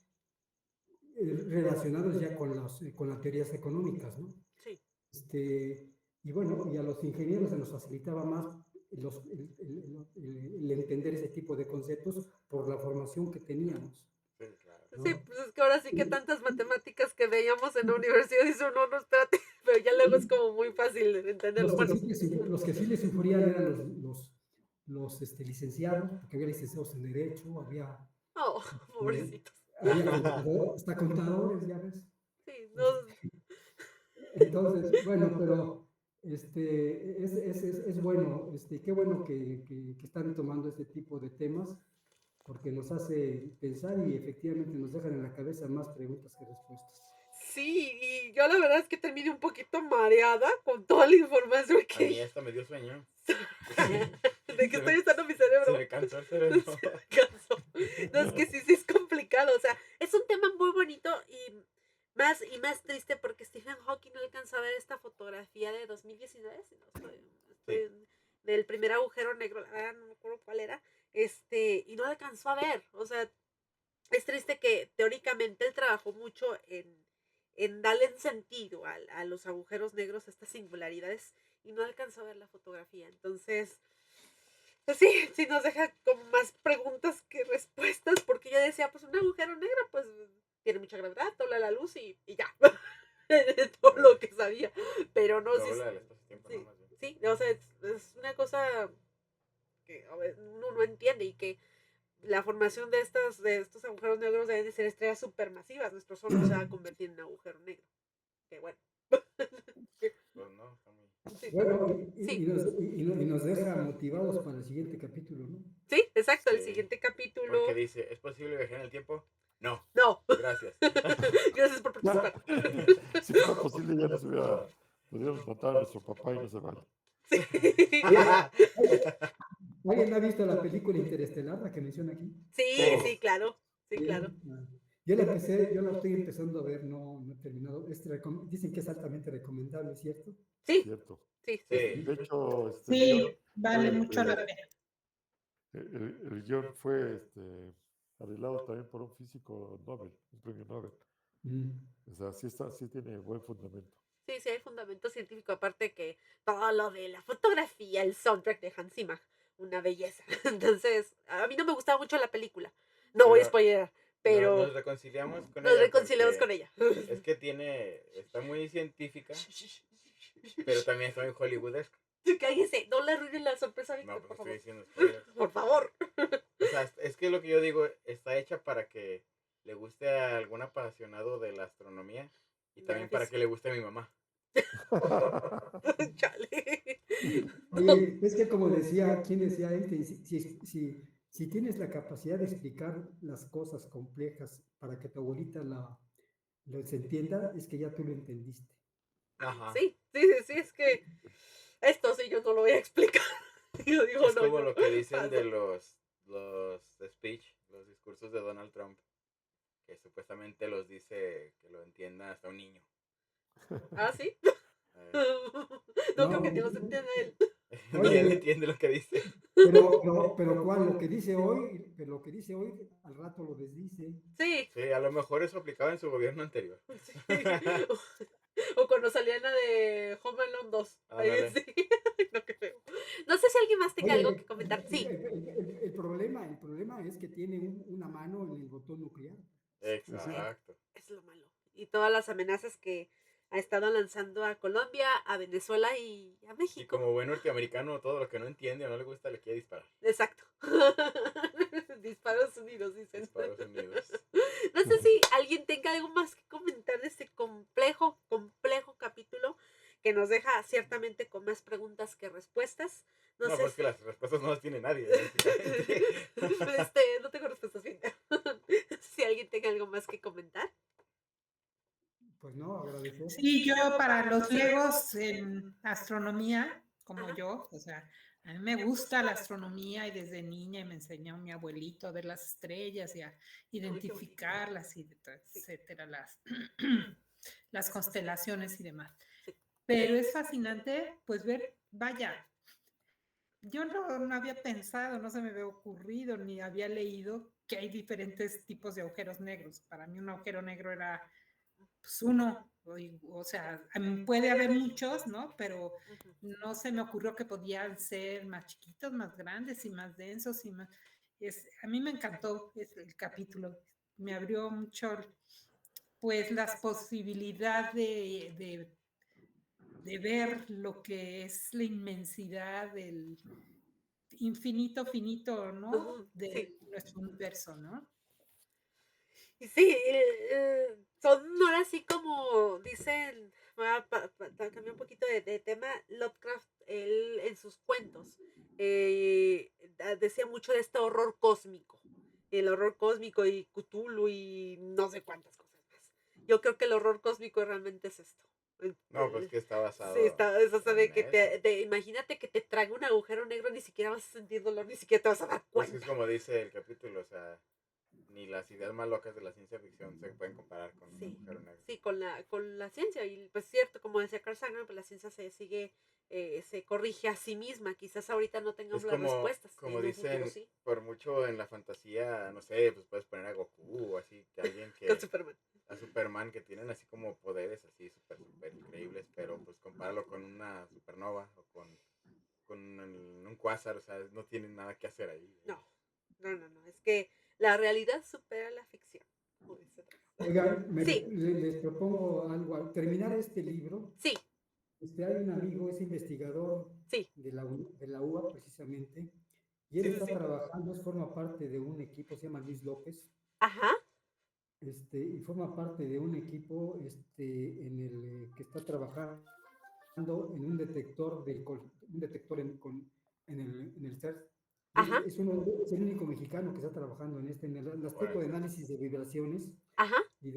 relacionados ya con las teorías económicas, ¿no? Sí. Y bueno, y a los ingenieros se nos facilitaba más el entender ese tipo de conceptos por la formación que teníamos. Sí, claro. ¿no? Sí, pues es que ahora sí que tantas matemáticas que veíamos en la universidad, dice uno, no, espérate, pero ya luego es como muy fácil de entenderlo. Bueno, Los que sí le sufrían eran los licenciados, porque había licenciados en Derecho, había, oh, pobrecitos. hasta contadores, ya ves. Sí, no, Entonces, bueno, pero es bueno, qué bueno que están tomando este tipo de temas, porque nos hace pensar y efectivamente nos dejan en la cabeza más preguntas que respuestas. sí, y yo la verdad es que terminé un poquito mareada con toda la información A mí que... esta me dio sueño. de que estoy usando mi cerebro. Se me cansó el cerebro. Se me cansó. No, es que sí es complicado, o sea, es un tema muy bonito y más triste porque Stephen Hawking no alcanzó a ver esta fotografía de 2019, si no estoy, Sí. agujero negro, la verdad no me acuerdo cuál era, y no alcanzó a ver. O sea, es triste que teóricamente él trabajó mucho en darle un sentido a los agujeros negros, a estas singularidades, y no alcanzó a ver la fotografía. Entonces, pues sí nos deja como más preguntas que respuestas, porque yo decía, pues un agujero negro, pues tiene mucha gravedad, dobla la luz y ya. Todo lo que sabía. Pero no, Lo sí, habla del espacio-tiempo, sí, ¿no? Más bien. sí, o sea, es una cosa que a ver, uno no entiende y que la formación de estos agujeros negros deben de ser estrellas supermasivas. Nuestro sol no se va a convertir en un agujero negro. Que bueno. Pues no, está muy... Sí, Bueno, sí, y nos deja motivados para el siguiente capítulo, ¿no? sí, exacto. El Sí. siguiente capítulo. Porque dice, ¿es posible viajar en el tiempo? No. No. Gracias. Gracias por participar. Si fuera posible, ya nos hubiera, podríamos matar a nuestro papá y no se vale. Sí. ¿Alguien ha visto la película Interestelar, la que menciona aquí? Sí, claro. Sí, Sí. claro. Yo la estoy empezando a ver, no he terminado. Dicen que es altamente recomendable, ¿cierto? Sí, Cierto. sí. Sí. De hecho, el Sí, guión vale fue, mucho la pena. el guión fue arreglado también por un físico Nobel, un premio Nobel. Mm. O sea, sí tiene buen fundamento. Sí, hay fundamento científico, aparte que todo lo de la fotografía, el soundtrack de Hans Zimmer, una belleza. Entonces, a mí no me gustaba mucho la película. No voy a Pero spoiler, pero nos reconciliamos con nos ella reconciliamos con porque ella. es que está muy científica, pero también está muy hollywoodesca. Cállese, no le arruinen la sorpresa a Víctor, No, por porque estoy favor. diciendo spoilers. Por favor. O sea, es que lo que yo digo está hecha para que le guste a algún apasionado de la astronomía y De la también para física. que le guste a mi mamá. Chale. Oye, es que como decía, ¿quién decía él? Que si tienes la capacidad de explicar las cosas complejas para que tu abuelita se entienda, es que ya tú lo entendiste. Ajá. Sí, es que esto sí yo no lo voy a explicar. Yo digo, Es no, como yo lo que dicen de paso. los speech, los discursos de Donald Trump, que supuestamente los dice que lo entienda hasta un niño. ¿Ah, sí? Eh, No creo que No, ni los entienda él. Ni él oye, entiende lo que dice. pero ¿cuál? Lo que dice hoy, al rato lo desdice. Sí. Sí, a lo mejor eso aplicaba en su gobierno anterior. Sí. O cuando salía la de Home Alone 2. Ahí Ándale. sí. No, qué feo. No sé si alguien más tenga algo que Oye, comentar. Sí. el problema es que tiene una mano en el botón nuclear. Exacto. Es lo malo. Y todas las amenazas que ha estado lanzando a Colombia, a Venezuela y a Y México. como buen norteamericano, todo lo que no entiende o no le gusta le quiere disparar. Exacto. Disparos Unidos, dicen. Estados Unidos. No sé si alguien tenga algo más que comentar de este complejo capítulo que nos deja ciertamente con más preguntas que respuestas. No No, sé pues si... que las respuestas no las tiene nadie, prácticamente. No tengo respuestas bien. Si alguien tenga algo más que comentar. Pues no, agradecer. Sí, yo para los legos en astronomía, como Ajá. yo, o sea, a mí me gusta la astronomía y desde niña me enseñó mi abuelito a ver las estrellas y a identificarlas y etcétera, las constelaciones y demás. Sí. Pero es fascinante, pues ver, vaya, yo no había pensado, no se me había ocurrido, ni había leído que hay diferentes tipos de agujeros negros. Para mí un agujero negro era pues uno, o sea, puede haber muchos, ¿no? Pero Ujú. no se me ocurrió que podían ser más chiquitos, más grandes y más densos y más... a mí me encantó el capítulo, me abrió mucho, pues, las posibilidades de ver lo que es la inmensidad del infinito, finito, ¿no? Ujú. Sí. De nuestro universo, ¿no? Y sí, son ahora así como dicen, voy a cambiar un poquito de tema, Lovecraft, él en sus cuentos decía mucho de este horror cósmico, el horror cósmico y Cthulhu y no sé cuántas cosas más. Yo creo que el horror cósmico realmente es esto. No, pues que está basado. Sí, es eso de en que eso. imagínate que te traga un agujero negro, ni siquiera vas a sentir dolor, ni siquiera te vas a dar Pues cuenta. es como dice el capítulo, o sea, ni las ideas más locas de la ciencia ficción se pueden comparar con un Sí, agujero negro. sí, con la ciencia. Y pues cierto, como decía Carl Sagan, pues la ciencia se sigue se corrige a sí misma. Quizás ahorita no tengamos Es las respuestas. como en un futuro dicen, sí. por mucho en la fantasía, no sé, pues puedes poner a Goku o así, que alguien Con que, Superman. a Superman, que tienen así como poderes así súper increíbles, pero pues compáralo con una supernova o con un cuásar, o sea, no tienen nada que hacer ahí. No. Es que la realidad supera la ficción. Como dice otra vez. Oigan, Sí, les propongo algo. Al terminar este libro, sí, hay un amigo, es investigador sí, de la UA precisamente, y él sí, sí, está sí. trabajando, forma parte de un equipo, se llama Luis López, Ajá, y forma parte de un equipo en el que está trabajando en un detector, un detector en el CERN. ajá, Es el único mexicano que está trabajando en el aspecto de Órale. análisis de vibraciones ajá. y,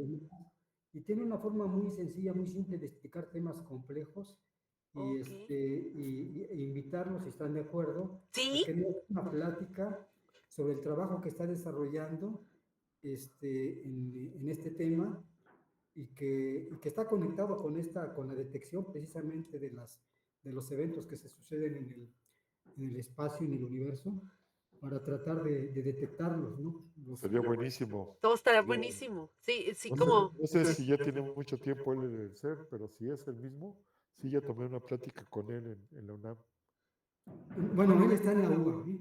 y tiene una forma muy sencilla, muy simple de explicar temas complejos y, Ok. e invitarlos, si están de acuerdo, a Sí, que nos una plática sobre el trabajo que está desarrollando en este tema y que está conectado con la detección precisamente de los eventos que se suceden en el espacio, en el universo, para tratar de detectarlos, ¿no? Sería buenísimo. todo estará Sería buenísimo. Sí, sí, No sé, como. no sé si ya tiene mucho tiempo él en el ser, pero si es el mismo, sí ya tomé una plática con él en la UNAM. Bueno, él está en la UA, ¿eh?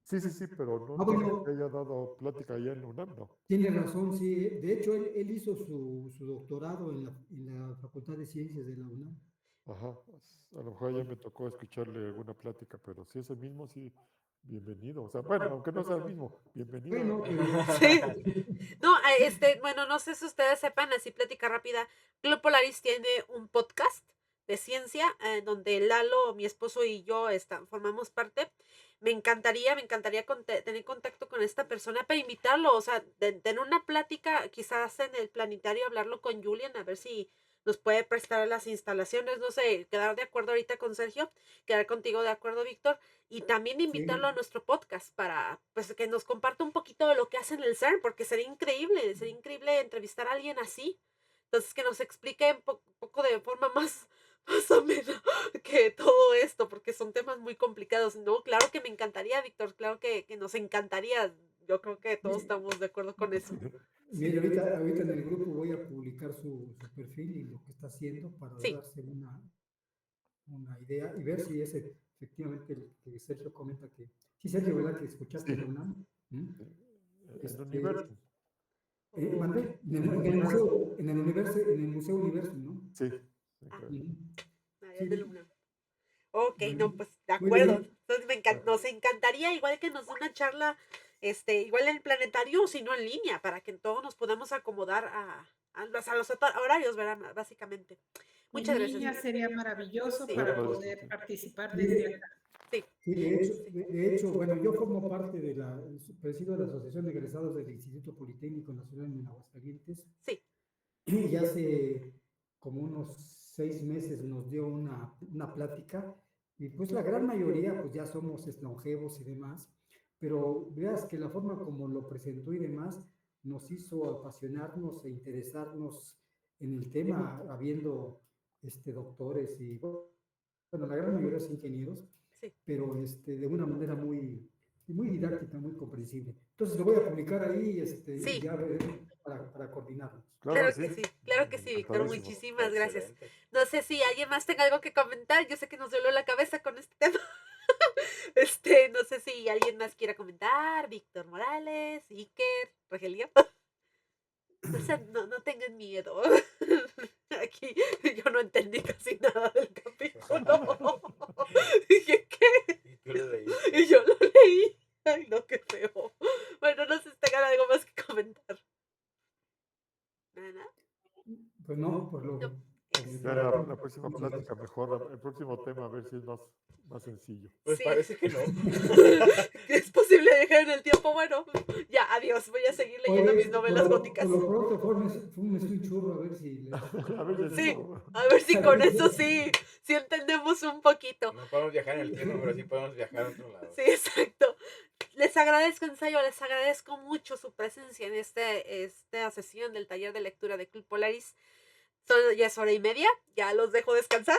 Sí, pero no sé Bueno, que haya dado plática allá en la UNAM, no. tiene razón, sí. De hecho, él hizo su doctorado en la Facultad de Ciencias de la UNAM. Ajá, a lo mejor ya me tocó escucharle alguna plática, pero si es el mismo, sí, bienvenido. O sea, bueno, aunque no sea el mismo, bienvenido. Bueno, pero Sí. No, bueno, no sé si ustedes sepan, así plática rápida. Club Polaris tiene un podcast de ciencia donde Lalo, mi esposo y yo formamos parte. Me encantaría tener contacto con esta persona para invitarlo, o sea, tener una plática, quizás en el planetario, hablarlo con Julian, a ver si nos puede prestar las instalaciones, no sé, quedar de acuerdo ahorita con Sergio, quedar contigo de acuerdo, Víctor, y también invitarlo a sí. nuestro podcast para pues que nos comparta un poquito de lo que hace en el CERN, porque sería increíble entrevistar a alguien así. Entonces que nos explique un poco de forma más amena que todo esto, porque son temas muy complicados. No, claro que me encantaría, Víctor, claro que nos encantaría. Yo creo que todos estamos de acuerdo con eso. Mire, ahorita en el grupo voy a publicar su perfil y lo que está haciendo para Sí, darse una idea y ver si es efectivamente el que Sergio comenta que. Sí, Sergio, ¿verdad? Que escuchaste la Sí, UNAM. ¿Mm? en Este, Universo. mandé en el Museo Universo, ¿no? Sí. ah, Ujú. María de Sí, Luna. Ok, no, bueno, pues de muy acuerdo. bien. Entonces nos encantaría igual que nos dé una charla, igual en el planetario, sino en línea, para que todos nos podamos acomodar a los horarios, ¿verdad? Básicamente. Muchas En gracias. línea sería maravilloso Sí, Sería para padre poder discutir. participar desde Mire, acá. sí, sí, de hecho, bueno, yo formo parte presido de la Asociación de Egresados del Instituto Politécnico Nacional en Aguascalientes, sí, y hace como unos 6 meses nos dio una plática, y pues la gran mayoría pues ya somos longevos y demás, pero veas que la forma como lo presentó y demás nos hizo apasionarnos e interesarnos en el tema, habiendo doctores y bueno, la gran mayoría son ingenieros, sí. pero de una manera muy didáctica, muy comprensible. Entonces lo voy a publicar ahí y Sí, ya veremos para coordinarnos. Claro claro que sí, Víctor, encantadísimo. muchísimas gracias. Excelente. No sé si alguien más tenga algo que comentar, yo sé que nos duele la cabeza con este tema. No sé si alguien más quiera comentar, Víctor Morales, Iker, Rogelio. No sé, no tengan miedo. Aquí yo no entendí casi nada del capítulo. Dije, ¿qué? Y tú lo leíste. Y yo lo leí. Ay, no, qué feo. Bueno, no sé si tengan algo más que comentar. ¿Nada? Pues no, por No. Ya mientras la tanto, próxima muchas plática gracias. mejor, el próximo tema, a ver si es más sencillo. Pues Sí. parece que no. ¿Es posible dejar en el tiempo? Bueno, ya, adiós. Voy a seguir leyendo mis Oye, novelas góticas. por lo pronto, fúmese un churro a ver si A ver si Sí, no. a ver si con eso sí entendemos un poquito. No podemos viajar en el tiempo, pero sí podemos viajar a otro lado. Sí, exacto. Les agradezco, ensayo, les agradezco mucho su presencia en esta sesión del taller de lectura de Club Polaris. Ya es 1:30, ya los dejo descansar.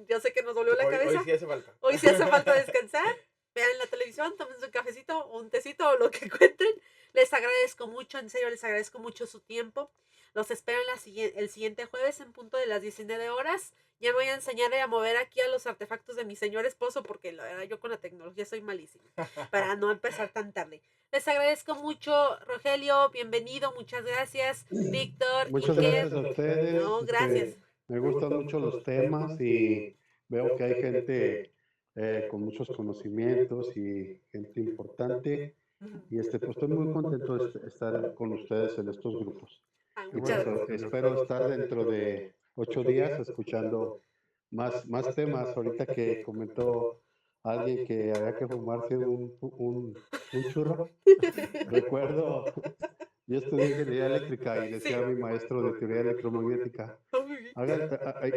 Yo sé que nos dolió la cabeza. Hoy sí hace falta. Hoy sí hace falta descansar. Vean la televisión, tomen un cafecito o un tecito o lo que encuentren. Les agradezco mucho, en serio, les agradezco mucho su tiempo. Los espero el siguiente jueves en punto de las 19 horas. Ya me voy a enseñar a mover aquí a los artefactos de mi señor esposo porque la verdad yo con la tecnología soy malísima. Para no empezar tan tarde. Les agradezco mucho, Rogelio. Bienvenido, muchas gracias. Víctor, Muchas Iker. gracias a ustedes. No, gracias. Me gustan mucho los temas y veo que hay gente con muchos conocimientos y gente importante. Y pues estoy muy contento de estar con ustedes en estos grupos. Ay, Y muchas pues, gracias. espero estar dentro de 8 días escuchando más temas. Ahorita que comentó alguien que había que fumarse un churro. Recuerdo, yo estudié ingeniería eléctrica y decía a mi maestro de teoría electromagnética,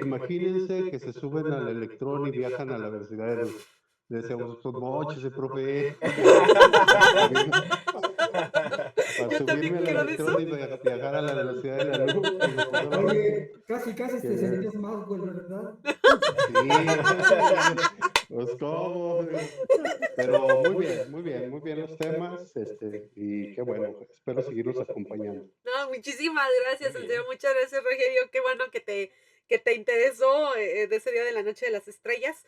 imagínense que se suben al electrón y viajan a la velocidad de luz. Le decíamos, pues mochese, profe. Para Yo también subirme al quiero de electrón eso. y viajar a la velocidad de la luz. Digo, pues ahora sí Oye, casi te que- sentías más, güey, ¿verdad? Sí, pues cómo. Pero muy bien los temas, y qué bueno, espero seguirlos acompañando. No, muchísimas gracias, Muy en bien. serio, muchas gracias, Rogelio. Qué bueno que te interesó de ese día de la noche de las estrellas.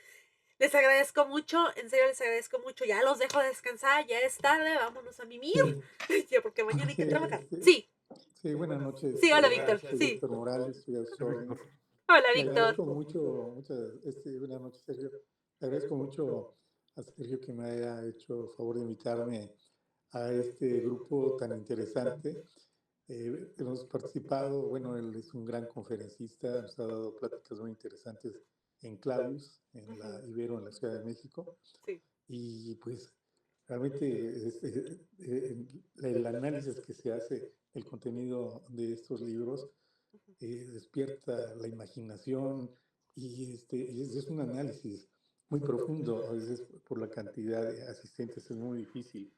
Les agradezco mucho, en serio les agradezco mucho. Ya los dejo descansar, ya es tarde, vámonos a mimir. Sí, Ya, porque mañana hay que sí, trabajar. sí, Sí, sí, buenas noches. sí, hola Buenas Víctor. noches. Soy Sí, Víctor Morales, estoy a sus órdenes. hola Le Víctor. agradezco buenas noches, Sergio. Le agradezco mucho a Sergio que me haya hecho favor de invitarme a este grupo tan interesante. Hemos participado, bueno, él es un gran conferencista, nos ha dado pláticas muy interesantes en Clavius, en la Ibero, en la Ciudad de México. Sí. Y pues realmente el análisis que se hace, el contenido de estos libros, despierta la imaginación y es un análisis muy profundo. A veces por la cantidad de asistentes es muy difícil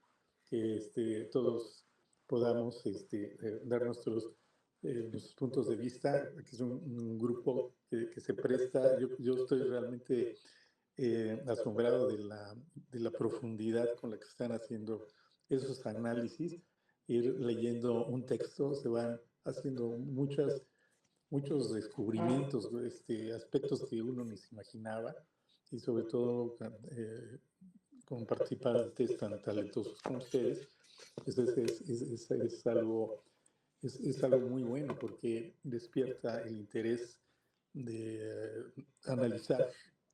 que todos podamos dar nuestros puntos de vista, que es un grupo que se presta. Yo estoy realmente asombrado de la profundidad con la que están haciendo esos análisis. Ir leyendo un texto, se van haciendo muchos descubrimientos, aspectos que uno ni se imaginaba, y sobre todo con participantes tan talentosos como ustedes, pues es algo muy bueno porque despierta el interés de analizar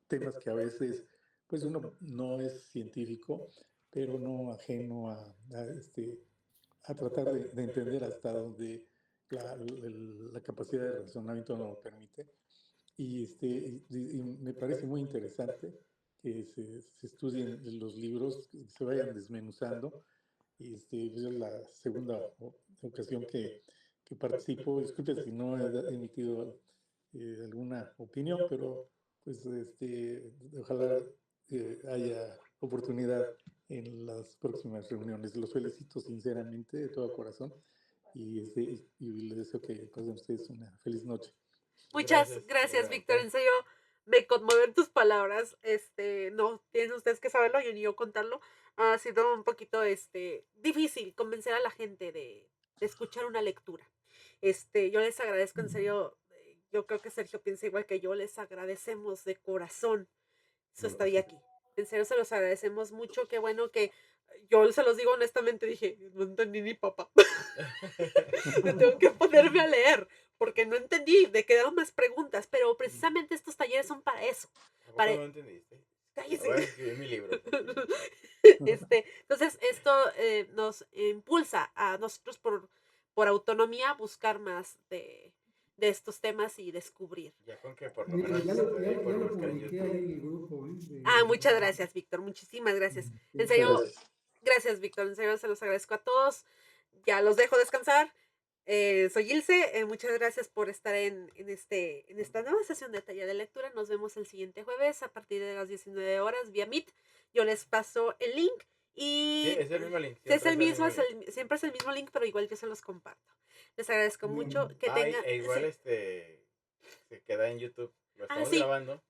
temas que a veces, pues uno no es científico, pero no ajeno a tratar de entender hasta dónde la capacidad de razonamiento no lo permite. Y me parece muy interesante que se estudien los libros, que se vayan desmenuzando. Pues es la segunda ocasión que participo. Disculpe si no he emitido alguna opinión, pero pues ojalá haya oportunidad en las próximas reuniones. Los felicito sinceramente de todo corazón y les deseo que pasen ustedes una feliz noche. Muchas gracias, Víctor. En serio, me conmueven tus palabras. No tienen ustedes que saberlo, yo ni yo contarlo. Ha sido un poquito, difícil convencer a la gente de escuchar una lectura. Yo les agradezco, en serio, yo creo que Sergio piensa igual que yo, les agradecemos de corazón su estadía aquí. En serio, se los agradecemos mucho. Qué bueno que yo se los digo honestamente, dije, no entendí ni papá. Yo tengo que ponerme a leer, porque no entendí, me quedaron más preguntas, pero precisamente estos talleres son para eso. ¿A poco Para... no entendiste? Cállese. Voy a escribir mi libro. Entonces, esto nos impulsa a nosotros por autonomía a buscar más de estos temas y descubrir. Ya con que por lo Mira, menos ya lo por buscar en publiqué ahí YouTube. en el grupo. Muchas gracias, Víctor. Muchísimas gracias. En Muchas serio, Gracias. gracias, Víctor. En serio, se los agradezco a todos. Ya los dejo descansar. Soy Ilse. Muchas gracias por estar en esta nueva sesión de taller de lectura. Nos vemos el siguiente jueves a partir de las 19 horas vía Meet. Yo les paso el link y Sí, es el mismo link. es el mismo, mismo link. siempre es el mismo link, pero igual yo se los comparto. Les agradezco mucho. Que tengan. Igual sí. se queda en YouTube. Lo estamos Sí. grabando.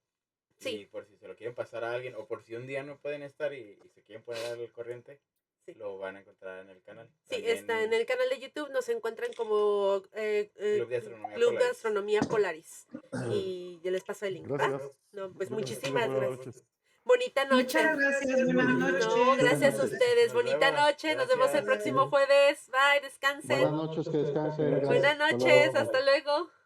Sí. Y por si se lo quieren pasar a alguien o por si un día no pueden estar y se quieren poner al corriente, Sí. lo van a encontrar en el canal. Sí, También está en el canal de YouTube, nos encuentran como Club de Astronomía Club de Polaris. Astronomía Polaris. Y ya les paso el link. ¿va? Gracias. No, pues Gracias, muchísimas buenas gracias. noches. Bonita noche. Muchas gracias, buenas noches. No, gracias a noches. ustedes. Nos Bonita vemos. noche. Nos vemos el Gracias. próximo jueves. Bye, descansen. Buenas noches, que descansen. Gracias. Buenas Hasta noches. luego. Hasta luego.